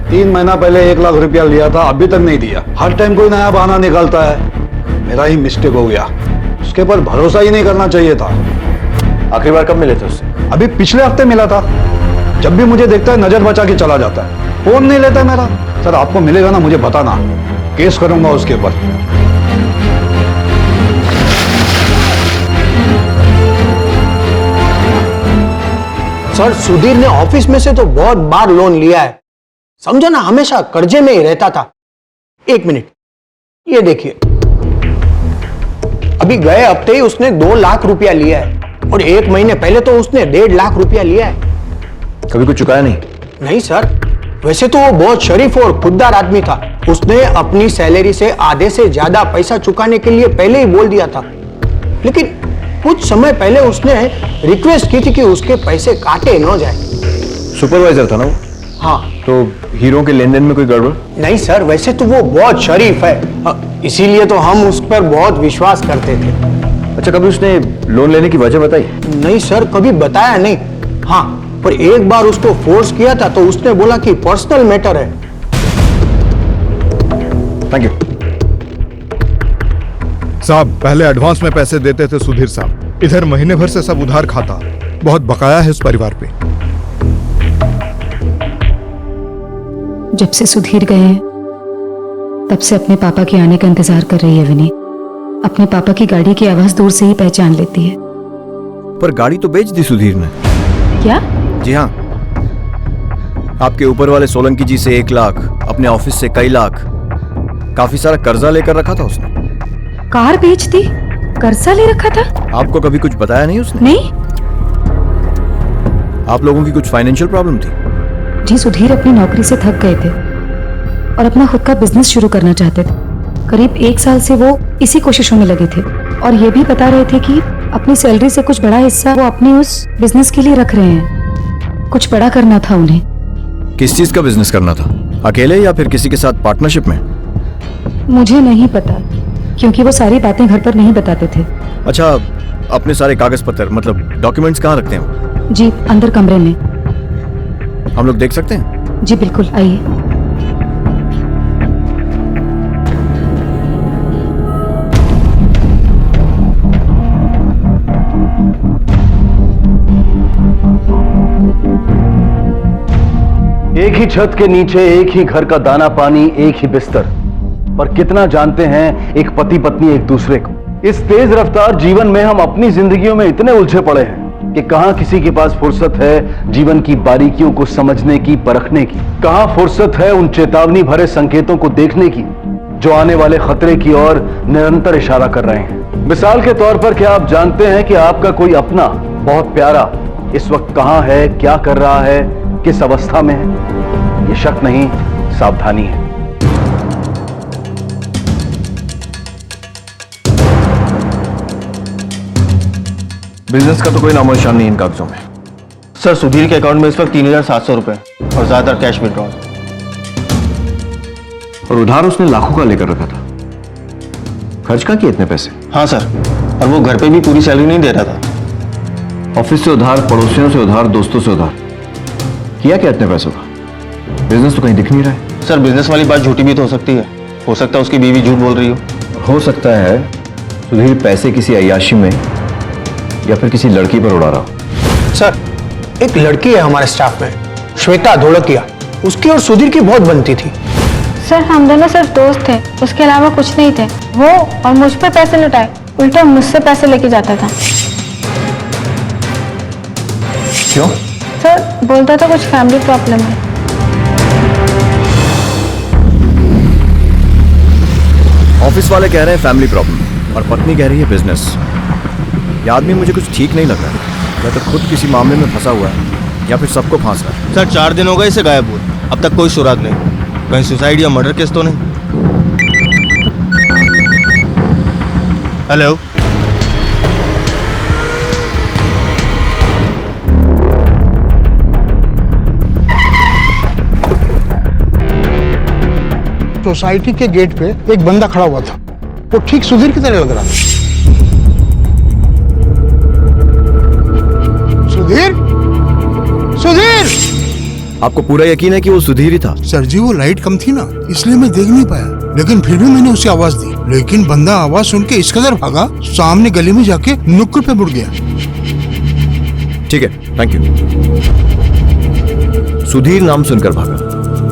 3 महीना पहले 1 लाख रुपया लिया था, अभी तक नहीं दिया। हर टाइम कोई नया बहाना निकालता है। मेरा ही मिस्टेक हो गया, उसके पर भरोसा ही नहीं करना चाहिए था। आखिरी बार कब मिले थे उससे? अभी पिछले हफ्ते मिला था। जब भी मुझे देखता है नजर बचा के चला जाता है, फोन नहीं लेता मेरा। सर आपको मिलेगा ना, मुझे बताना, केस करूंगा उसके ऊपर। सर सुधीर ने ऑफिस में से तो बहुत बार लोन लिया है, समझो ना, हमेशा कर्जे में ही रहता था। 1 मिनट, ये देखिए, अभी गए हफ्ते ही उसने 2 लाख रुपया लिया है, और 1 महीने पहले तो उसने 1.5 लाख रुपया लिया है। कभी कुछ चुकाया नहीं? नहीं सर, वैसे तो वो बहुत शरीफ और खुददार आदमी था। उसने अपनी सैलरी से आधे से ज्यादा पैसा चुकाने के लिए पहले ही बोल दिया था, लेकिन कुछ समय पहले उसने रिक्वेस्ट की थी कि उसके पैसे काटे न जाए। सुपरवाइजर था ना वो? हाँ। तो हीरो के लेन देन में कोई गड़बड़? नहीं सर, वैसे तो वो बहुत शरीफ है, इसीलिए तो हम उस पर बहुत विश्वास करते थे। अच्छा, कभी उसने लोन लेने की वजह बताई? नहीं सर, कभी बताया नहीं। हाँ, पर एक बार उसको फोर्स किया था तो उसने बोला कि पर्सनल मैटर है। थैंक यू साहब। पहले एडवांस में पैसे देते थे सुधीर साहब, इधर महीने भर से सब उधार खाता। बहुत बकाया है उस परिवार पे। जब से सुधीर गए हैं तब से अपने पापा के आने का इंतजार कर रही है विनी। अपने पापा की गाड़ी की आवाज दूर से ही पहचान लेती है। पर गाड़ी तो बेच दी सुधीर ने। क्या? जी हाँ, आपके ऊपर वाले सोलंकी जी से 1 लाख, अपने ऑफिस से कई लाख, काफी सारा कर्जा लेकर रखा था उसने। कार बेच दी? कर्जा ले रखा था? आपको कभी कुछ बताया नहीं उसने? नहीं। आप लोगों की कुछ फाइनेंशियल प्रॉब्लम थी? जी, सुधीर अपनी नौकरी से थक गए थे और अपना खुद का बिजनेस शुरू करना चाहते थे। करीब 1 साल से वो इसी कोशिशों में लगे थे और ये भी बता रहे थे कि अपनी सैलरी से कुछ बड़ा हिस्सा वो अपने उस बिजनेस के लिए रख रहे हैं। कुछ बड़ा करना था उन्हें। किस चीज का बिजनेस करना था? अकेले या फिर किसी के साथ पार्टनरशिप में? मुझे नहीं पता, क्योंकि वो सारी बातें घर पर नहीं बताते थे। अच्छा, अपने सारे कागज पत्र मतलब डॉक्यूमेंट्स कहाँ रखते हैं? जी, अंदर कमरे में। हम लोग देख सकते हैं? जी बिल्कुल, आइए। एक ही छत के नीचे एक ही घर का दाना पानी, एक ही बिस्तर, पर कितना जानते हैं एक पति पत्नी एक दूसरे को। इस तेज रफ्तार जीवन में हम अपनी जिंदगियों में इतने उलझे पड़े हैं कि कहां किसी के पास फुर्सत है जीवन की बारीकियों को समझने की, परखने की। कहां फुर्सत है उन चेतावनी भरे संकेतों को देखने की जो आने वाले खतरे की ओर निरंतर इशारा कर रहे हैं। मिसाल के तौर पर, क्या आप जानते हैं कि आपका कोई अपना बहुत प्यारा इस वक्त कहां है, क्या कर रहा है, किस अवस्था में है? ये शक नहीं, सावधानी है। बिजनेस का तो कोई नामो निशान नहीं इन कागजों में। सर, सुधीर के अकाउंट में इस वक्त 3700 रुपए और ज्यादातर कैश विड्रॉल। और उधार उसने लाखों का लेकर रखा था। खर्च का किए इतने पैसे? हाँ सर, और वो घर पे भी पूरी सैलरी नहीं दे रहा था। ऑफिस से उधार, पड़ोसियों से उधार, दोस्तों से उधार। किया क्या इतने पैसों का? बिजनेस तो कहीं दिख नहीं रहा है। सर, बिजनेस वाली बात झूठी भी तो हो सकती है। हो सकता है उसकी बीवी झूठ बोल रही हो सकता है सुधीर पैसे किसी अय्याशी में या फिर किसी लड़की पर उड़ा रहा हो। सर, एक लड़की है हमारे स्टाफ में, श्वेता धोलकिया। उसकी और सुधीर की बहुत बनती थी। सर, हम दोनों सिर्फ दोस्त थे, उसके अलावा कुछ नहीं थे। वो और मुझ पर पैसे लुटाए, उल्टा मुझसे पैसे लेके जाता था। क्यों? सर, बोलता था कुछ फैमिली प्रॉब्लम है। ऑफिस वाले कह रहे हैं फैमिली प्रॉब्लम और पत्नी कह रही है बिजनेस। ये आदमी मुझे कुछ ठीक नहीं लग रहा है। या तो खुद किसी मामले में फंसा हुआ है या फिर सबको फांस रहा है। सर, 4 दिन हो गए इसे गायब हुए, अब तक कोई सुराग नहीं। कहीं सुसाइड या मर्डर केस तो नहीं? हेलो, सोसाइटी के गेट पे एक बंदा खड़ा हुआ था। वो ठीक सुधीर की तरह लग रहा था। सुधीर, सुधीर! आपको पूरा यकीन है कि वो सुधीर ही था? सर जी, वो लाइट कम थी ना, इसलिए मैं देख नहीं पाया, लेकिन फिर भी मैंने उसे आवाज दी। लेकिन बंदा आवाज सुन के इस कदर भागा, सामने गली में जाके नुक्कड़ पे मुड़ गया। ठीक है, थैंक यू। सुधीर नाम सुनकर भागा,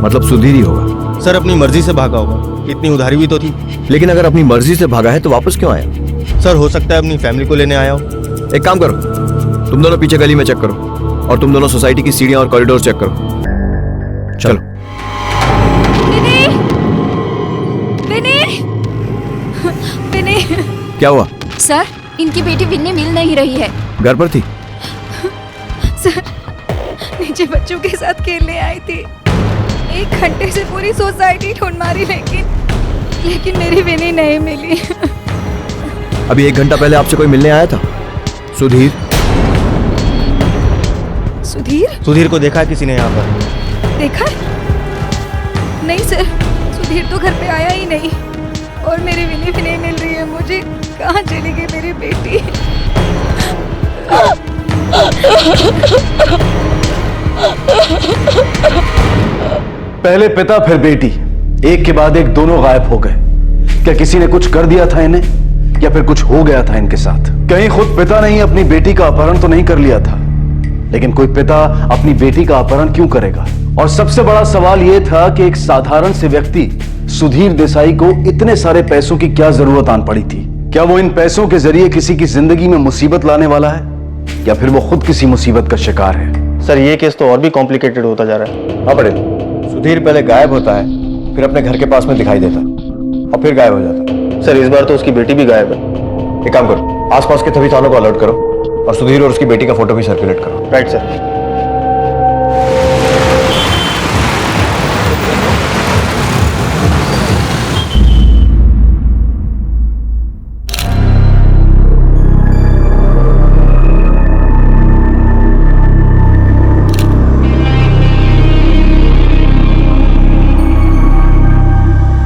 मतलब सुधीर ही होगा। सर, अपनी मर्जी से भागा होगा, इतनी उधारी भी तो थी। लेकिन अगर अपनी मर्जी से भागा है तो वापस क्यों आया? सर, हो सकता है अपनी फैमिली को लेने आया हो। एक काम करो, तुम दोनों पीछे गली में चेक करो और तुम दोनों सोसाइटी की सीढ़ियां और कॉरिडोर चेक करो। चलो। विनी! विनी! विनी! क्या हुआ? सर, इनकी बेटी विन्नी मिल नहीं रही है। घर पर थी? सर, नीचे बच्चों के साथ खेलने आई थी। 1 घंटे से पूरी सोसाइटी ढूंढ मारी, लेकिन मेरी विनी नहीं मिली। अभी 1 घंटा पहले आपसे कोई मिलने आया था, सुधीर। सुधीर? सुधीर को देखा है किसी ने यहाँ पर? देखा? नहीं सर, सुधीर तो घर पे आया ही नहीं, और मेरी विनी भी नहीं मिल रही है मुझे। कहाँ चली गई मेरी बेटी? पहले पिता फिर बेटी, एक के बाद एक दोनों गायब हो गए। क्या किसी ने कुछ कर दिया था इन्हें, या फिर कुछ हो गया था इनके साथ? कहीं खुद पिता ने ही अपनी बेटी का अपहरण तो नहीं कर लिया था, लेकिन कोई पिता अपनी बेटी का अपहरण क्यों करेगा? और सबसे बड़ा सवाल यह था कि एक साधारण से व्यक्ति सुधीर देसाई को इतने सारे पैसों की क्या जरूरत आन पड़ी थी? क्या वो इन पैसों के जरिए किसी की जिंदगी में मुसीबत लाने वाला है, या फिर वो खुद किसी मुसीबत का शिकार है? सर ये केस तो और भी कॉम्प्लिकेटेड होता जा रहा है। हाँ पटेल, सुधीर पहले गायब होता है, फिर अपने घर के पास में दिखाई देता और फिर गायब हो जाता। सर इस बार तो उसकी बेटी भी गायब है। एक काम करो, आसपास के सभी थानों को अलर्ट करो और सुधीर और उसकी बेटी का फोटो भी सर्कुलेट करो। Right sir.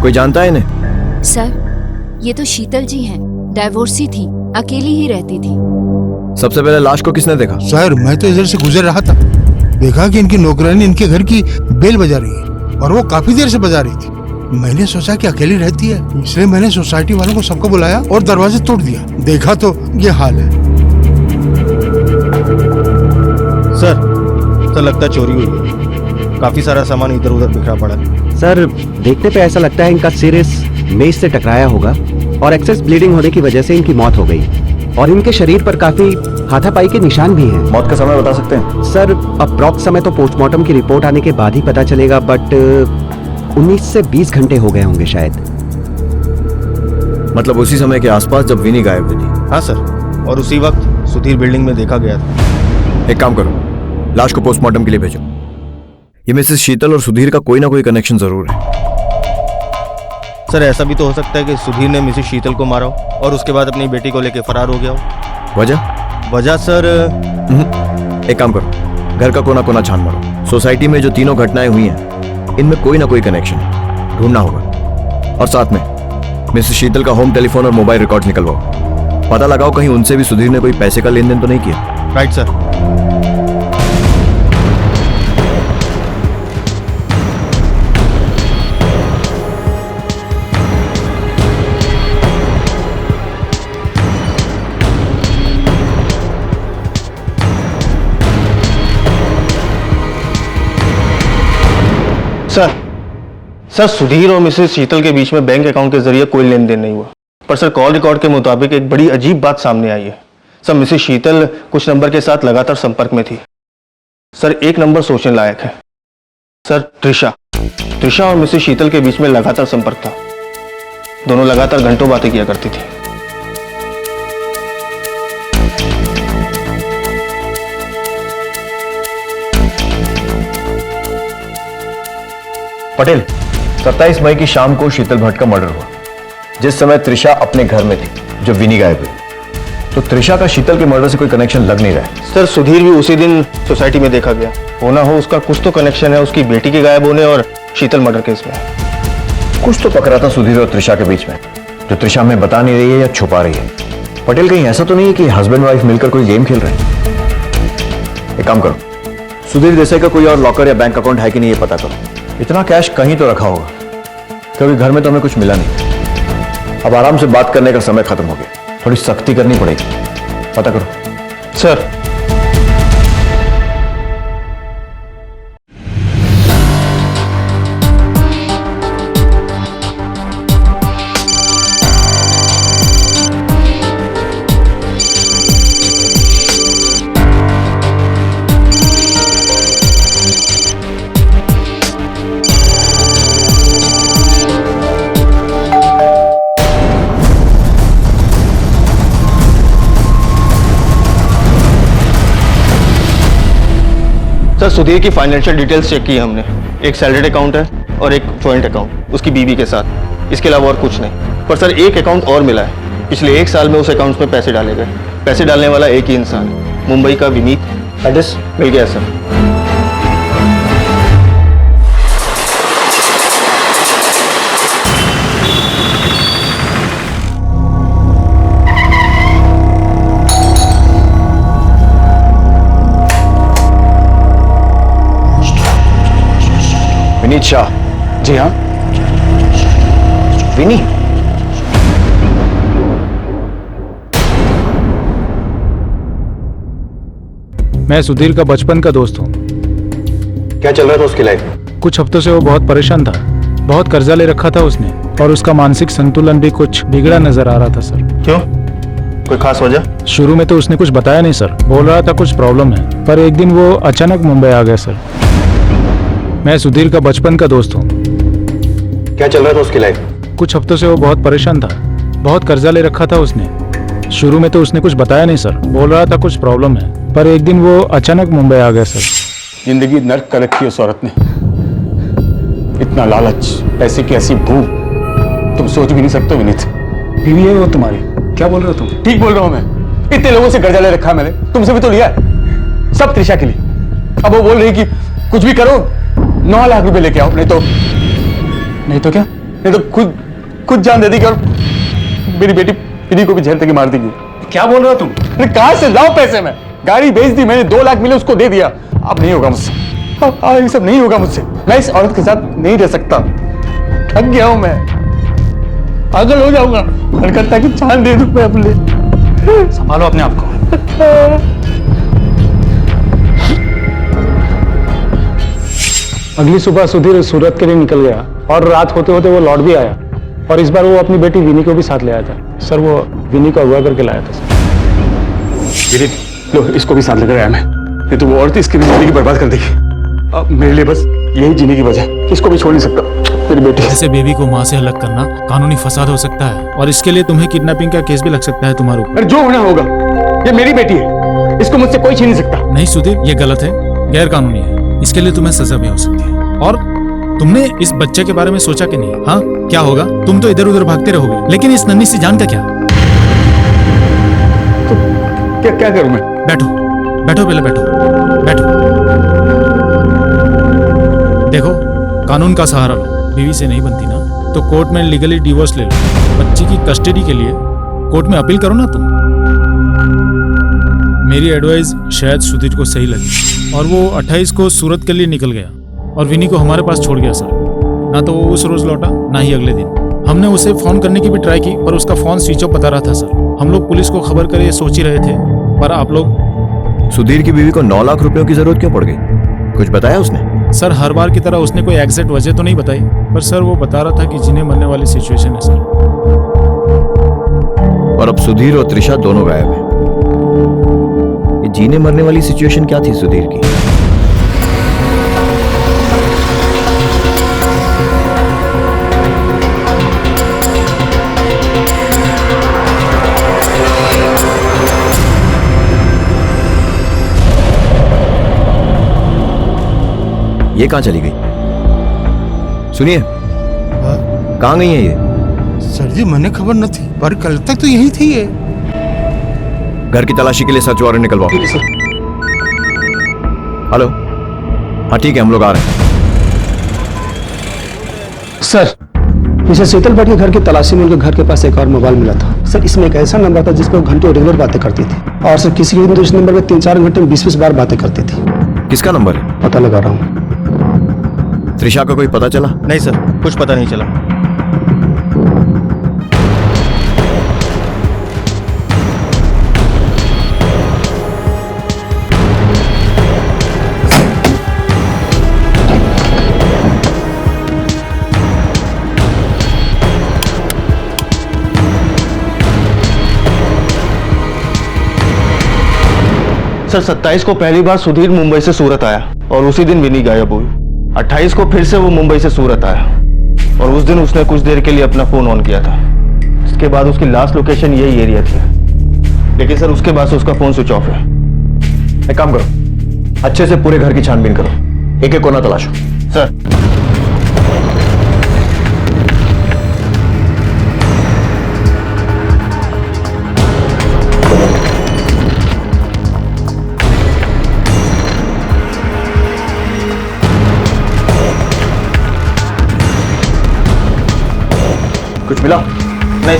कोई जानता है इन्हें? सर ये तो शीतल जी हैं, डाइवोर्सी थी, अकेली ही रहती थी। सबसे पहले लाश को किसने देखा? सर मैं तो इधर से गुजर रहा था, देखा कि इनकी नौकरानी इनके घर की बेल बजा रही है, और वो काफी देर से बजा रही थी। मैंने सोचा कि अकेली रहती है, इसलिए मैंने सोसाइटी वालों को सबको बुलाया और दरवाजे तोड़ दिया। देखा तो ये हाल है। सर लगता है चोरी हुई है, काफी सारा सामान इधर उधर बिखरा पड़ा है। सर देखने पे ऐसा लगता है इनका सिर इस मेज से टकराया होगा और एक्सेस ब्लीडिंग होने की वजह से इनकी मौत हो गई, और इनके शरीर पर काफी हाथापाई के निशान भी हैं। मौत का समय बता सकते हैं? सर अप्रॉक्स समय तो पोस्टमार्टम की रिपोर्ट आने के बाद ही पता चलेगा, बट 19 से 20 घंटे हो गए होंगे शायद। मतलब उसी समय के आसपास जब विनी गायब हुई थी? हाँ सर, और उसी वक्त सुधीर बिल्डिंग में देखा गया था। एक काम करो, लाश को पोस्टमार्टम के लिए भेजो। ये मिसेस शीतल और सुधीर का कोई ना कोई कनेक्शन जरूर है। सर ऐसा भी तो हो सकता है कि सुधीर ने मिसेस शीतल को मारा हो और उसके बाद अपनी बेटी को लेकर फरार हो गया हो। वजह सर एक काम करो, घर का कोना कोना छान मारो। सोसाइटी में जो तीनों घटनाएं हुई हैं, इनमें कोई ना कोई कनेक्शन ढूंढना होगा। और साथ में मिसेस शीतल का होम टेलीफोन और मोबाइल रिकॉर्ड निकलवाओ। पता लगाओ कहीं उनसे भी सुधीर ने कोई पैसे का लेन देन तो नहीं किया। Right sir. सर सुधीर और मिसेस शीतल के बीच में बैंक अकाउंट के जरिए कोई लेन देन नहीं हुआ, पर सर कॉल रिकॉर्ड के मुताबिक एक बड़ी अजीब बात सामने आई है। सर मिसेस शीतल कुछ नंबर के साथ लगातार संपर्क में थी। सर एक नंबर सोचने लायक है। सर त्रिशा और मिसेस शीतल के बीच में लगातार संपर्क था। दोनों लगातार घंटों बातें किया करती थी। पटेल, 27 मई की शाम को शीतल भट्ट का मर्डर हुआ, जिस समय त्रिशा अपने घर में थी जो विनी गायब हुई। तो त्रिशा का शीतल के मर्डर से कोई कनेक्शन लग नहीं रहा है। सर सुधीर भी उसी दिन सोसाइटी में देखा गया, होना हो उसका कुछ तो कनेक्शन है उसकी बेटी के गायब होने और शीतल मर्डर केस में। कुछ तो पकड़ा था सुधीर और त्रिशा के बीच में, जो त्रिशा हमें बता नहीं रही है या छुपा रही है। पटेल कहीं ऐसा तो नहीं है कि हस्बैंड वाइफ मिलकर कोई गेम खेल रहे हैं? एक काम करो, सुधीर देसाई का कोई और लॉकर या बैंक अकाउंट है कि नहीं ये पता करो। इतना कैश कहीं तो रखा होगा, क्योंकि घर में तो हमें कुछ मिला नहीं। अब आराम से बात करने का समय खत्म हो गया, थोड़ी सख्ती करनी पड़ेगी। पता करो। सर सर सुधीर की फाइनेंशियल डिटेल्स चेक की हमने। एक सैलरीड अकाउंट है और एक जॉइंट अकाउंट उसकी बीवी के साथ, इसके अलावा और कुछ नहीं। पर सर एक अकाउंट और मिला है, पिछले 1 साल में उस अकाउंट में पैसे डाले गए। पैसे डालने वाला एक ही इंसान, मुंबई का विनीत। एड्रेस मिल गया सर। विनीत शाह। जी हाँ। विनी, मैं सुधीर का बचपन का दोस्त हूँ। क्या चल रहा था उसकी लाइफ? कुछ हफ्तों से वो बहुत परेशान था, बहुत कर्जा ले रखा था उसने, और उसका मानसिक संतुलन भी कुछ बिगड़ा नजर आ रहा था सर। क्यों? कोई खास वजह? शुरू में तो उसने कुछ बताया नहीं सर, बोल रहा था कुछ प्रॉब्लम है, पर एक दिन वो अचानक मुंबई आ गया सर। मैं सुधीर का बचपन का दोस्त हूँ। क्या चल रहा था उसकी लाइफ? कुछ हफ्तों से वो बहुत परेशान था, बहुत कर्जा ले रखा था उसने। शुरू में तो उसने कुछ बताया नहीं सर, बोल रहा था कुछ प्रॉब्लम है, पर एक दिन वो अचानक मुंबई आ गया सर। जिंदगी नर्क कर रखी है उस औरत ने। इतना लालच, पैसे की ऐसी भूख, तुम सोच भी नहीं सकते विनीत। बीवी है वो तुम्हारी, क्या बोल रहे हो तुम? ठीक बोल रहा हूं मैं। इतने लोगों से कर्जा ले रखा है मैंने, तुमसे भी तो लिया है, सब त्रिशा के लिए। अब वो बोल रही कि कुछ भी करो 9 लाख रुपए लेके आओ, नहीं तो क्या, नहीं तो खुद जान दे देगी और मेरी बेटी विनी को भी जेल तक मार देगी। क्या बोल रहे हो तुम? कहां से लाओ पैसे? मैं गाड़ी बेच दी मैंने, 2 लाख मिले उसको दे दिया। अब नहीं होगा मुझसे, अब ये सब नहीं होगा मुझसे। मैं इस औरत के साथ नहीं रह सकता, थक गया हूं मैं, पागल हो जाऊंगा। मन करता है कि जान दे दूं मैं अपने। संभालो अपने आप को। अगली सुबह सुधीर सूरत के लिए निकल गया और रात होते होते वो लौट भी आया, और इस बार वो अपनी बेटी विनी को भी साथ ले आया था सर। वो विनी को अगवा करके लाया था सर। विनीत, लो इसको भी साथ लेकर आया मैं, नहीं तो वो औरत इसकी भी जिंदगी बर्बाद कर देगी। अब मेरे लिए बस यही जीने की वजह, इसको भी छोड़ नहीं सकता। मेरी बेटी ऐसे बेबी को माँ से अलग करना कानूनी फसाद हो सकता है, और इसके लिए तुम्हें किडनैपिंग का केस भी लग सकता है तुम्हारे ऊपर। जो होना होगा, ये मेरी बेटी है, इसको मुझसे कोई छीन नहीं सकता। नहीं सुधीर, ये गलत है, गैर कानूनी है, इसके लिए तुम्हें सजा भी हो सकती है। और तुमने इस बच्चे के बारे में सोचा कि नहीं? हाँ, क्या होगा? तुम तो इधर उधर भागते रहोगे, लेकिन इस नन्ही सी जान का क्या? तो क्या करूं मैं? बैठो बैठो, पहले बैठो बैठो। देखो, कानून का सहारा लो। बीवी से नहीं बनती ना, तो कोर्ट में लीगली डिवोर्स ले लो। बच्ची की कस्टडी के लिए कोर्ट में अपील करो ना तुम। मेरी एडवाइस शायद सुधीर को सही लगी, और वो 28 को सूरत के लिए निकल गया और विनी को हमारे पास छोड़ गया सर। ना तो वो उस रोज लौटा, ना ही अगले दिन। हमने उसे फोन करने की भी ट्राई की, पर उसका फोन स्विच ऑफ बता रहा था सर। हम लोग पुलिस को खबर करे सोच ही रहे थे, पर आप लोग। सुधीर की बीवी को 9 लाख रुपयों की जरूरत क्यों पड़ गई? कुछ बताया उसने? सर, हर बार की तरह उसने कोई एग्जैक्ट वजह तो नहीं बताई, पर सर वो बता रहा था कि जीने मरने वाली सिचुएशन है सर। और अब सुधीर और त्रिशा दोनों गायब हैं। ये जीने मरने वाली सिचुएशन क्या थी सुधीर की? ये कहां चली गई? सुनिए, कहां गई है ये? सर जी, मैंने खबर न थी, पर कल तक तो यही थी ये। घर की तलाशी के लिए सर्च वारंट निकलवाओ। हेलो, हाँ ठीक है, हम लोग आ रहे हैं। सर, मिसेस शीतल भट्ट के घर की तलाशी में उनके घर के पास एक और मोबाइल मिला था सर। इसमें एक ऐसा नंबर था जिस पर वो घंटों रेगुलर बातें करती थी, और सर किसी भी दिन तो इस नंबर पर 3-4 घंटे में 20-20 बार बातें करती थी। किसका नंबर है? पता लगा रहा हूँ। त्रिशा का कोई पता चला? नहीं सर, कुछ पता नहीं चला। सर 27 को पहली बार सुधीर मुंबई से सूरत आया, और उसी दिन विनी गायब हुई। 28 को फिर से वो मुंबई से सूरत आया, और उस दिन उसने कुछ देर के लिए अपना फोन ऑन किया था। इसके बाद उसकी लास्ट लोकेशन यही एरिया थी, लेकिन सर उसके बाद से उसका फोन स्विच ऑफ है। एक काम करो, अच्छे से पूरे घर की छानबीन करो, एक एक कोना तलाशो। सर। कुछ मिला? नहीं।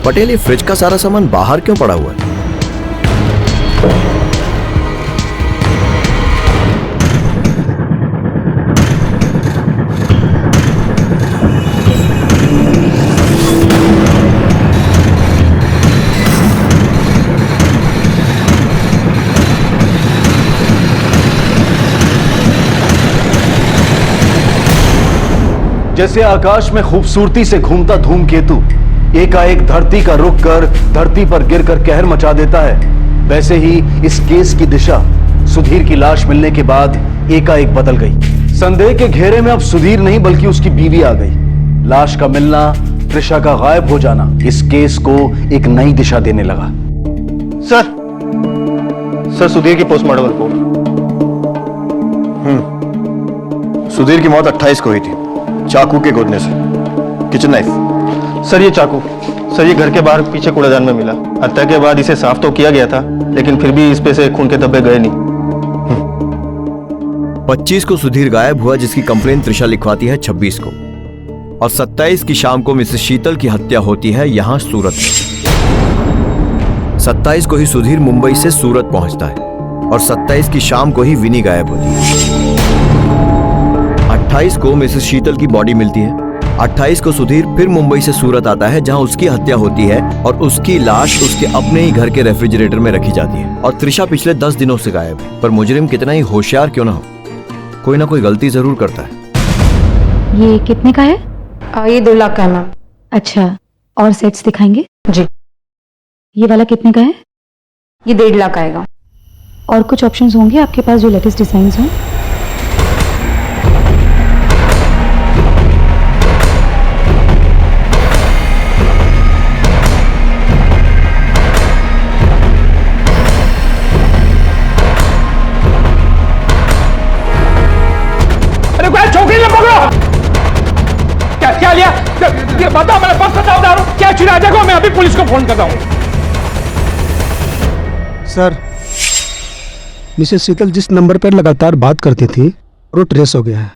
पटेल, ये फ्रिज का सारा सामान बाहर क्यों पड़ा हुआ है? जैसे आकाश में खूबसूरती से घूमता धूमकेतु एकाएक धरती का रुख कर धरती पर गिरकर कहर मचा देता है, वैसे ही इस केस की दिशा सुधीर की लाश मिलने के बाद एकाएक बदल गई। संदेह के घेरे में अब सुधीर नहीं बल्कि उसकी बीवी आ गई। लाश का मिलना, त्रिशा का गायब हो जाना इस केस को एक नई दिशा देने लगा। सर सुधीर की पोस्टमार्टम रिपोर्ट। सुधीर की मौत 28 को हुई थी, चाकू के गोदने से। Kitchen knife. सर ये चाकू, सर ये घर के बाहर पीछे कूड़ादान में मिला। हत्या के बाद इसे साफ तो किया गया था, लेकिन फिर भी इस पे से खून के धब्बे गए नहीं। 25 को सुधीर गायब हुआ, जिसकी कंप्लेन त्रिशा लिखवाती है 26 को, और 27 की शाम को मिसेस शीतल की हत्या होती है यहां सूरत में। 27 को ही सुधीर मुंबई से सूरत पहुंचता है और 27 की शाम को ही विनी गायब होती है। 28 को मिसेस शीतल की बॉडी मिलती है। 28 को सुधीर फिर मुंबई से सूरत आता है, जहां उसकी हत्या होती है और उसकी लाश उसके अपने ही घर के रेफ्रिजरेटर में रखी जाती है। और त्रिशा पिछले 10 दिनों से गायब है, पर मुजरिम कितना ही होशियार क्यों ना हो, कोई ना कोई गलती जरूर करता है। ये कितने का है? ये 2 लाख का है मैम। अच्छा, और सेट्स दिखाएंगे? जी। ये वाला कितने का है? ये 1.5 लाख आएगा। और कुछ ऑप्शंस होंगे आपके पास जो लेटेस्ट डिजाइन हो? छोकरी ने पकड़ो। क्या लिया? बताओ, मेरे पास बताओ दारू क्या चुरा? देखो मैं अभी पुलिस को फोन करता हूँ। सर, मिसेस शीतल जिस नंबर पर लगातार बात करती थी वो ट्रेस हो गया है।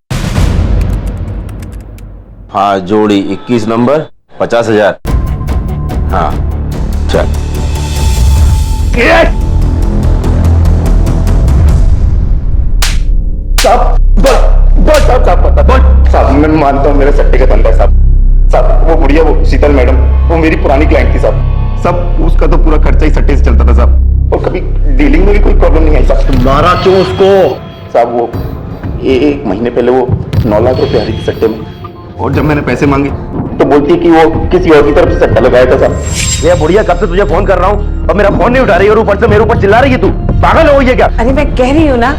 हाँ, जोड़ी 21 नंबर 50,000। हाँ चल। साहब मैं मानता हूँ मेरे सट्टे का धंधा है साहब। वो बुढ़िया, वो शीतल मैडम, वो मेरी पुरानी क्लाइंट थी साहब। उसका तो पूरा खर्चा ही सट्टे से चलता था साहब, और कभी डीलिंग में भी कोई प्रॉब्लम नहीं आई साहब। मारा क्यों उसको? साहब वो 1 महीने पहले वो 9 लाख रुपए हारी थी सट्टे में, और जब मैंने पैसे मांगे तो बोलती है कि वो किसी और की तरफ से सट्टा लगाया था साहब। ये बुढ़िया कब से तुझे फोन कर रहा हूँ और मेरा फोन नहीं उठा रही, और ऊपर से मेरे ऊपर चिल्ला रही है। तू पागल हो गई है क्या? अरे मैं कह रही हूँ ना,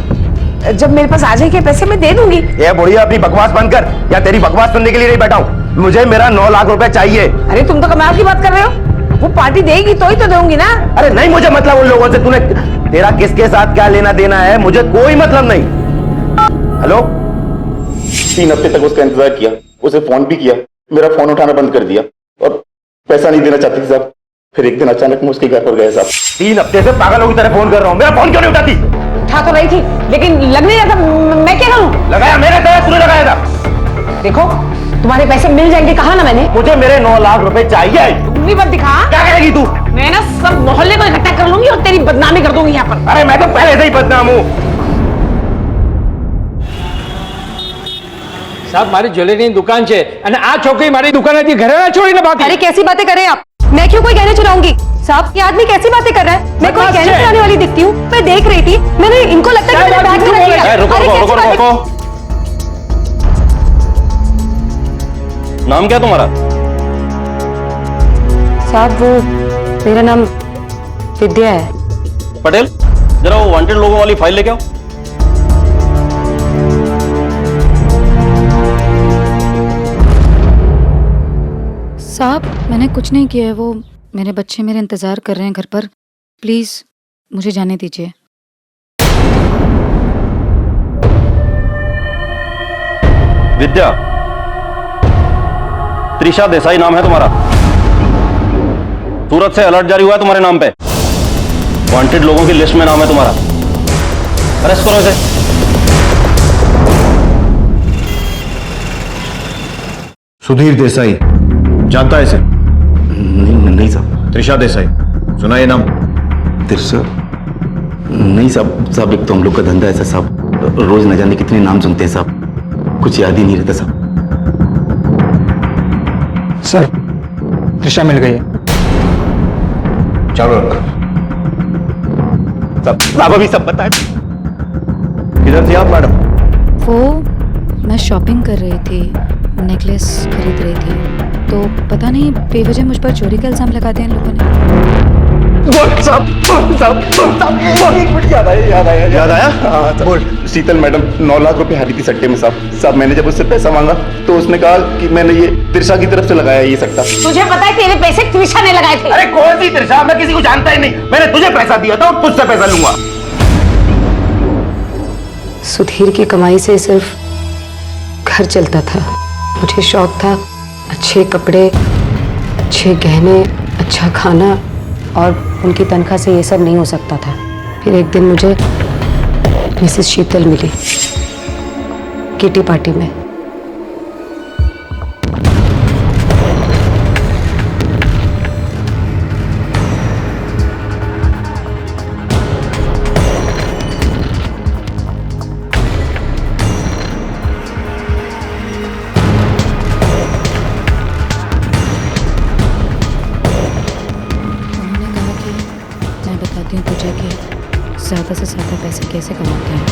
जब मेरे पास आ जाएंगे पैसे मैं दे दूंगी। ये बुढ़िया अपनी बकवास बंद कर, या तेरी बकवास सुनने के लिए नहीं बैठा हूँ। मुझे मेरा 9 लाख रुपए चाहिए। अरे तुम तो कमाल की बात कर रहे हो। वो पार्टी देगी तो ही तो दूंगी ना। अरे नहीं, मुझे मतलब उन लोगों से। तूने, तेरा किसके साथ क्या लेना देना है, मुझे कोई मतलब नहीं। हेलो। 3 हफ्ते तक उसका इंतजार किया, उसे फोन भी किया, मेरा फोन उठाना बंद कर दिया और पैसा नहीं देना चाहती थी साहब। फिर एक दिन अचानक मैं उसके घर पर गया साहब। 3 हफ्ते से पागलों की तरह फोन कर रहा हूँ, मेरा फोन क्यों नहीं उठाती? उठा तो रही थी लेकिन लग नहीं रहा था। मैं क्या करूं? लगाया मेरे तरह, तूने लगाया था। देखो तुम्हारे पैसे मिल जाएंगे, कहा ना मैंने। मुझे मेरे 9 लाख रुपए चाहिए। तुम भी मत दिखा। क्या करेगी तू? मैं ना सब मोहल्ले को इकट्ठा कर लूंगी और तेरी बदनामी कर दूंगी यहाँ पर। अरे मैं तो पहले से ही बदनाम हूँ साहब। मारी ज्वेलरी दुकान है અને આ છોકરી મારી દુકાનેથી ઘરે ના છોડીને ભાગી। अरे कैसी बातें कर रहे हैं आप? मैं क्यों कोई गहने चुराऊंगी? साहब, ये आदमी कैसी बातें कर रहा है? मैं कोई गहने चुराने वाली दिखती हूँ? मैं देख रही थी, मैंने इनको लगता है कि मेरे बैग में रख लिया। रुको। नाम क्या तुम्हारा? साहब वो मेरा नाम विद्या है। पटेल। जरा वो वांटेड लोगों वाली फाइल लेके आओ। साहब मैंने कुछ नहीं किया है, वो मेरे बच्चे मेरे इंतजार कर रहे हैं घर पर, प्लीज मुझे जाने दीजिए। विद्या, त्रिशा देसाई नाम है तुम्हारा। सूरत से अलर्ट जारी हुआ है तुम्हारे नाम पे। वांटेड लोगों की लिस्ट में नाम है तुम्हारा। अरेस्ट करो इसे। सुधीर देसाई, जानता है इसे? नहीं साहब। त्रिशा देसाई, सुना ये नाम? त्रिशा? नहीं साहब, साहब एक तो हम लोग का धंधा ऐसा साहब, रोज न जाने कितने नाम सुनते हैं साहब, कुछ याद ही नहीं रहता साहब। सर त्रिशा मिल गई है। चलो साहब अभी सब बताए। किधर थी आप मैडम? वो मैं शॉपिंग कर रही थी, नेकलेस खरीद रही थी, तो पता नहीं बेवजह मुझ पर चोरी का इल्जाम लगा दिया इन लोगों ने। याद आया? हाँ, बोल। शीतल मैडम 9 लाख रुपए हारी थी सट्टे में साहब। साहब मैंने जब उससे पैसा मांगा तो उसने कहा कि मैंने ये त्रिशा की तरफ से लगाया ये सट्टा। तुझे पता है तेरे पैसे त्रिशा ने लगाए थे? अरे कौन सी त्रिशा? मैं किसी को जानता ही नहीं। मैंने तुझे पैसा दिया था और तुझसे पैसा लूंगा। सुधीर की कमाई से सिर्फ घर चलता था। मुझे शौक था अच्छे कपड़े, अच्छे गहने, अच्छा खाना, और उनकी तनख्वाह से ये सब नहीं हो सकता था। फिर एक दिन मुझे मिसेस शीतल मिली किटी पार्टी में। ज़्यादा से ज़्यादा पैसे कैसे कमाते हैं।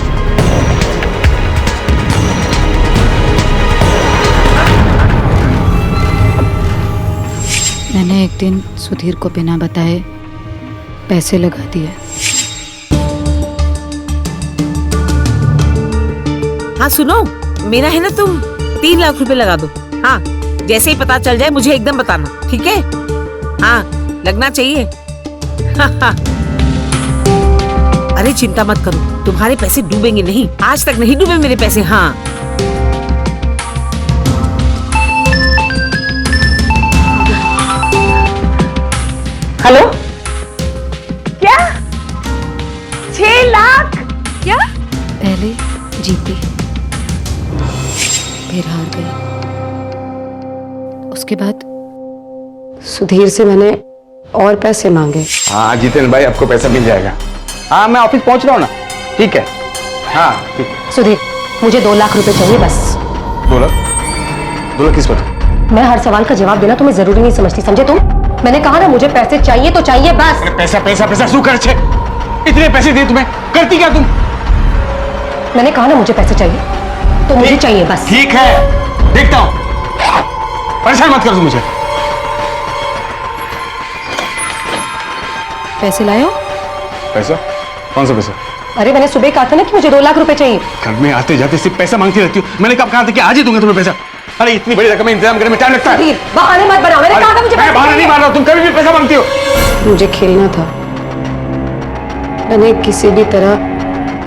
मैंने एक दिन सुधीर को बिना बताए पैसे लगा दिए। हाँ सुनो, मेरा है ना, तुम 3 लाख रुपए लगा दो। हाँ जैसे ही पता चल जाए मुझे एकदम बताना, ठीक है? हाँ लगना चाहिए। हाँ। अरे चिंता मत करो, तुम्हारे पैसे डूबेंगे नहीं। आज तक नहीं डूबे मेरे पैसे। हाँ हेलो, क्या 6 लाख? क्या? पहले जीती फिर हार गई। उसके बाद सुधीर से मैंने और पैसे मांगे। हाँ जितेंद्र भाई, आपको पैसा मिल जाएगा। हाँ मैं ऑफिस पहुंच रहा हूँ ना। ठीक है। हाँ ठीक। सुधीर मुझे 2 लाख रुपए चाहिए बस। 2 लाख? 2 लाख किस वक्त? मैं हर सवाल का जवाब देना तुम्हें जरूरी नहीं समझती, समझे तुम? मैंने कहा ना मुझे पैसे चाहिए तो चाहिए बस। अरे पैसा पैसा पैसा शू कर छे? इतने पैसे दिए तुम्हें, करती क्या तुम? मैंने कहा ना मुझे पैसे चाहिए तो मुझे चाहिए बस। ठीक है देखता हूँ, परेशान मत कर तुम मुझे। पैसे लाए हो? पैसा? कौन सा पैसा? अरे मैंने सुबह कहा था ना कि मुझे 2 लाख रुपए चाहिए। घर में आते जाते सिर्फ पैसा मांगती रहती हूँ। मैंने कब कहा था कि आज ही दूंगा तुम्हें पैसा? अरे इतनी बड़ी रकम इंतजाम करने में टाइम लगता है। बहाने मत बनाओ, मैंने कहा था मुझे। मैं बहाना नहीं मार रहा, तुम कभी भी पैसा मांगती हो। मुझे खेलना था। मैंने किसी भी तरह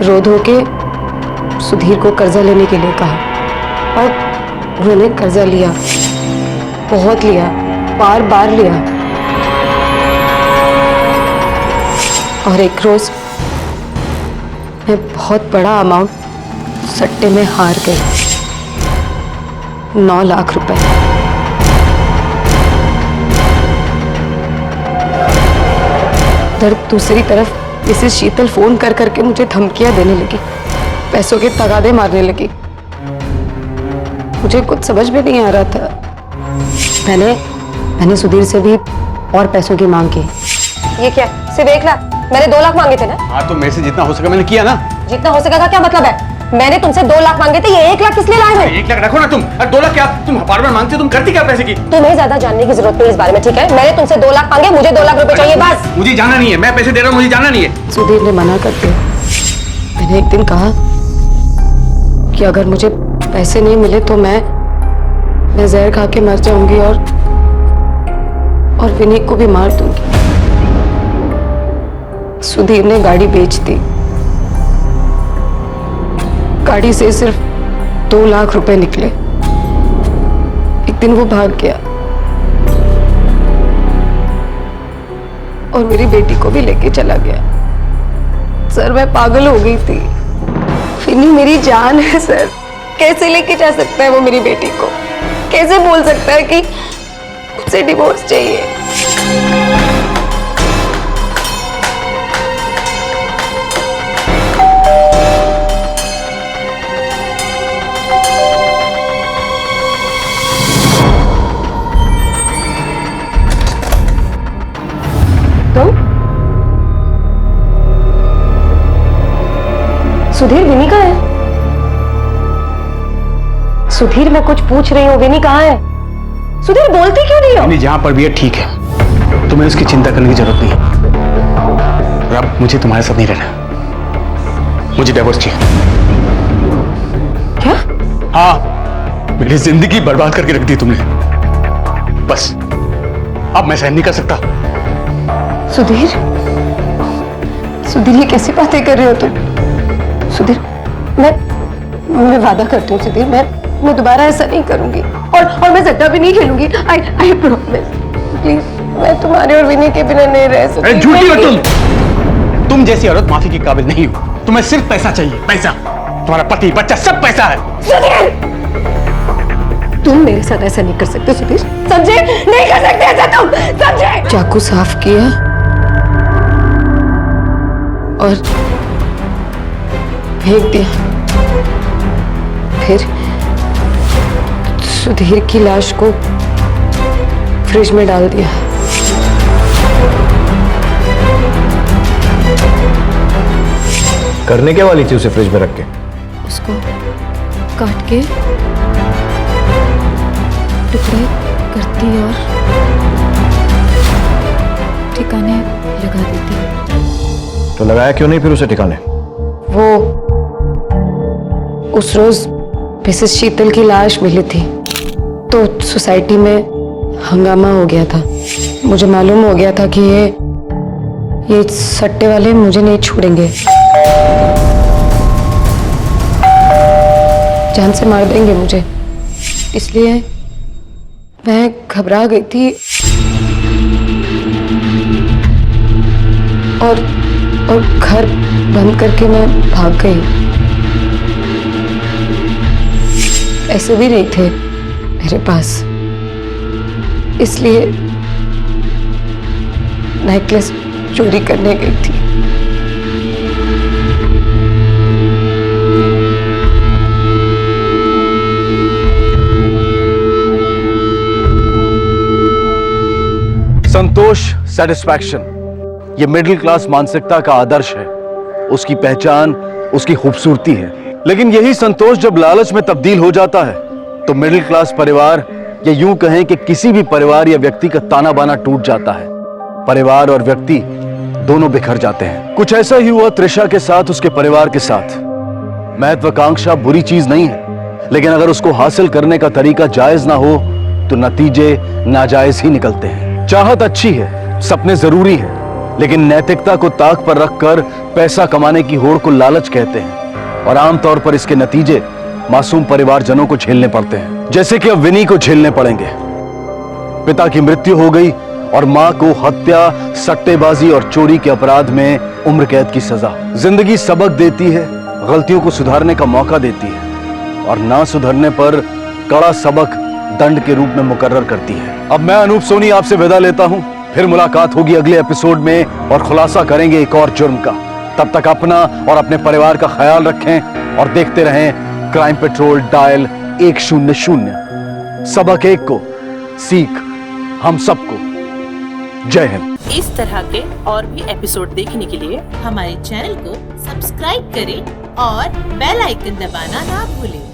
रो धो के सुधीर को कर्जा लेने के लिए कहा और उन्होंने कर्जा लिया, बहुत लिया, बार बार लिया। और एक रोज मैं बहुत बड़ा अमाउंट सट्टे में हार गई, 9 लाख रुपए। इधर दूसरी तरफ मिसेस शीतल फोन कर करके मुझे धमकियां देने लगी, पैसों के तगादे मारने लगी। मुझे कुछ समझ में नहीं आ रहा था। मैंने सुधीर से भी और पैसों की मांग की। ये क्या, सिर्फ 1 लाख? मैंने 2 लाख मांगे थे ना। हाँ तो मेरे से जितना हो सका मैंने किया ना। जितना हो सका क्या मतलब है? मैंने तुमसे 2 लाख मांगे थे, ये 1 लाख किस लिए लाए हो? 1 लाख रखो ना तुम, 2 लाख क्या तुम बार बार मांगते हो? तुम करती क्या पैसे की? तुम्हें ज्यादा जानने की जरूरत नहीं इस बारे में, ठीक है? मैंने तुमसे 2 लाख मांगे, मुझे 2 लाख रुपए चाहिए बस। मुझे जाना नहीं है, मैं पैसे दे रहा हूँ, मुझे जाना नहीं है। सुधीर ने मना कर दिया। मैंने एक दिन कहा कि अगर मुझे पैसे नहीं मिले तो मैं जहर खा के मर जाऊंगी और विनी को भी मार दूंगी। सुधीर ने गाड़ी बेच दी। गाड़ी से सिर्फ 2 लाख रुपए निकले। एक दिन वो भाग गया और मेरी बेटी को भी लेके चला गया। सर मैं पागल हो गई थी। विनी मेरी जान है सर, कैसे लेके जा सकता है वो मेरी बेटी को? कैसे बोल सकता है कि मुझसे डिवोर्स चाहिए? सुधीर, विनी कहाँ है? सुधीर, मैं कुछ पूछ रही हूँ, विनी कहाँ है? सुधीर, बोलते क्यों नहीं हो? विनी जहां पर भी है ठीक है, तुम्हें उसकी चिंता करने की जरूरत नहीं है। और अब मुझे तुम्हारे साथ नहीं रहना, मुझे डिवोर्स चाहिए। क्या? हाँ, मेरी जिंदगी बर्बाद करके रख दी तुमने, बस अब मैं सहन नहीं कर सकता। सुधीर, सुधीर ये कैसी बातें कर रहे हो तुम? सुधीर, मैं वादा करती हूँ सुधीर, मैं दोबारा ऐसा नहीं करूंगी और मैं सट्टा भी नहीं खेलूंगी। I promise. प्लीज, मैं तुम्हारे और विनी के बिना नहीं रह सकती। झूठी हो तुम जैसी औरत माफी के काबिल नहीं हो। तुम्हें सिर्फ पैसा चाहिए, पैसा। तुम्हारा पति, बच्चा, सब पैसा है। सुधीर, तुम मेरे साथ ऐसा नहीं कर सकते सुधीर, समझे? नहीं कर सकते ऐसा तुम, समझे? चाकू साफ किया और फेंक दिया। फिर सुधीर की लाश को फ्रिज में डाल दिया। करने क्या वाली थी उसे फ्रिज में रख के? उसको काट के टुकड़े करती और ठिकाने लगा देती। तो लगाया क्यों नहीं फिर उसे ठिकाने? वो उस रोज मिसेस शीतल की लाश मिली थी तो सोसाइटी में हंगामा हो गया था। मुझे मालूम हो गया था कि ये सट्टे वाले मुझे नहीं छोड़ेंगे, जान से मार देंगे मुझे। इसलिए मैं घबरा गई थी और घर बंद करके मैं भाग गई। ऐसे भी नहीं थे मेरे पास, इसलिए नेकलेस चोरी करने गई थी। संतोष, सेटिस्फैक्शन, ये मिडिल क्लास मानसिकता का आदर्श है। उसकी पहचान उसकी खूबसूरती है। लेकिन यही संतोष जब लालच में तब्दील हो जाता है तो मिडिल क्लास परिवार, या यूं कहें कि किसी भी परिवार या व्यक्ति का ताना बाना टूट जाता है। परिवार और व्यक्ति दोनों बिखर जाते हैं। कुछ ऐसा ही हुआ त्रिशा के साथ, उसके परिवार के साथ। महत्वाकांक्षा बुरी चीज नहीं है, लेकिन अगर उसको हासिल करने का तरीका जायज ना हो तो नतीजे नाजायज ही निकलते हैं। चाहत अच्छी है, सपने जरूरी है, लेकिन नैतिकता को ताक पर रखकर पैसा कमाने की होड़ को लालच कहते हैं और आमतौर पर इसके नतीजे मासूम परिवारजनों को झेलने पड़ते हैं, जैसे कि अब विनी को झेलने पड़ेंगे। पिता की मृत्यु हो गई और मां को हत्या, सट्टेबाजी और चोरी के अपराध में उम्र कैद की सजा। जिंदगी सबक देती है, गलतियों को सुधारने का मौका देती है और ना सुधरने पर कड़ा सबक दंड के रूप में मुकर्रर करती है। अब मैं अनूप सोनी आपसे विदा लेता हूं। फिर मुलाकात होगी अगले एपिसोड में और खुलासा करेंगे एक और जुर्म का। तब तक अपना और अपने परिवार का ख्याल रखें और देखते रहें क्राइम पेट्रोल डायल 100। सबक एक को, सीख हम सबको। जय हिंद। इस तरह के और भी एपिसोड देखने के लिए हमारे चैनल को सब्सक्राइब करें और बेल आइकन दबाना ना भूलें।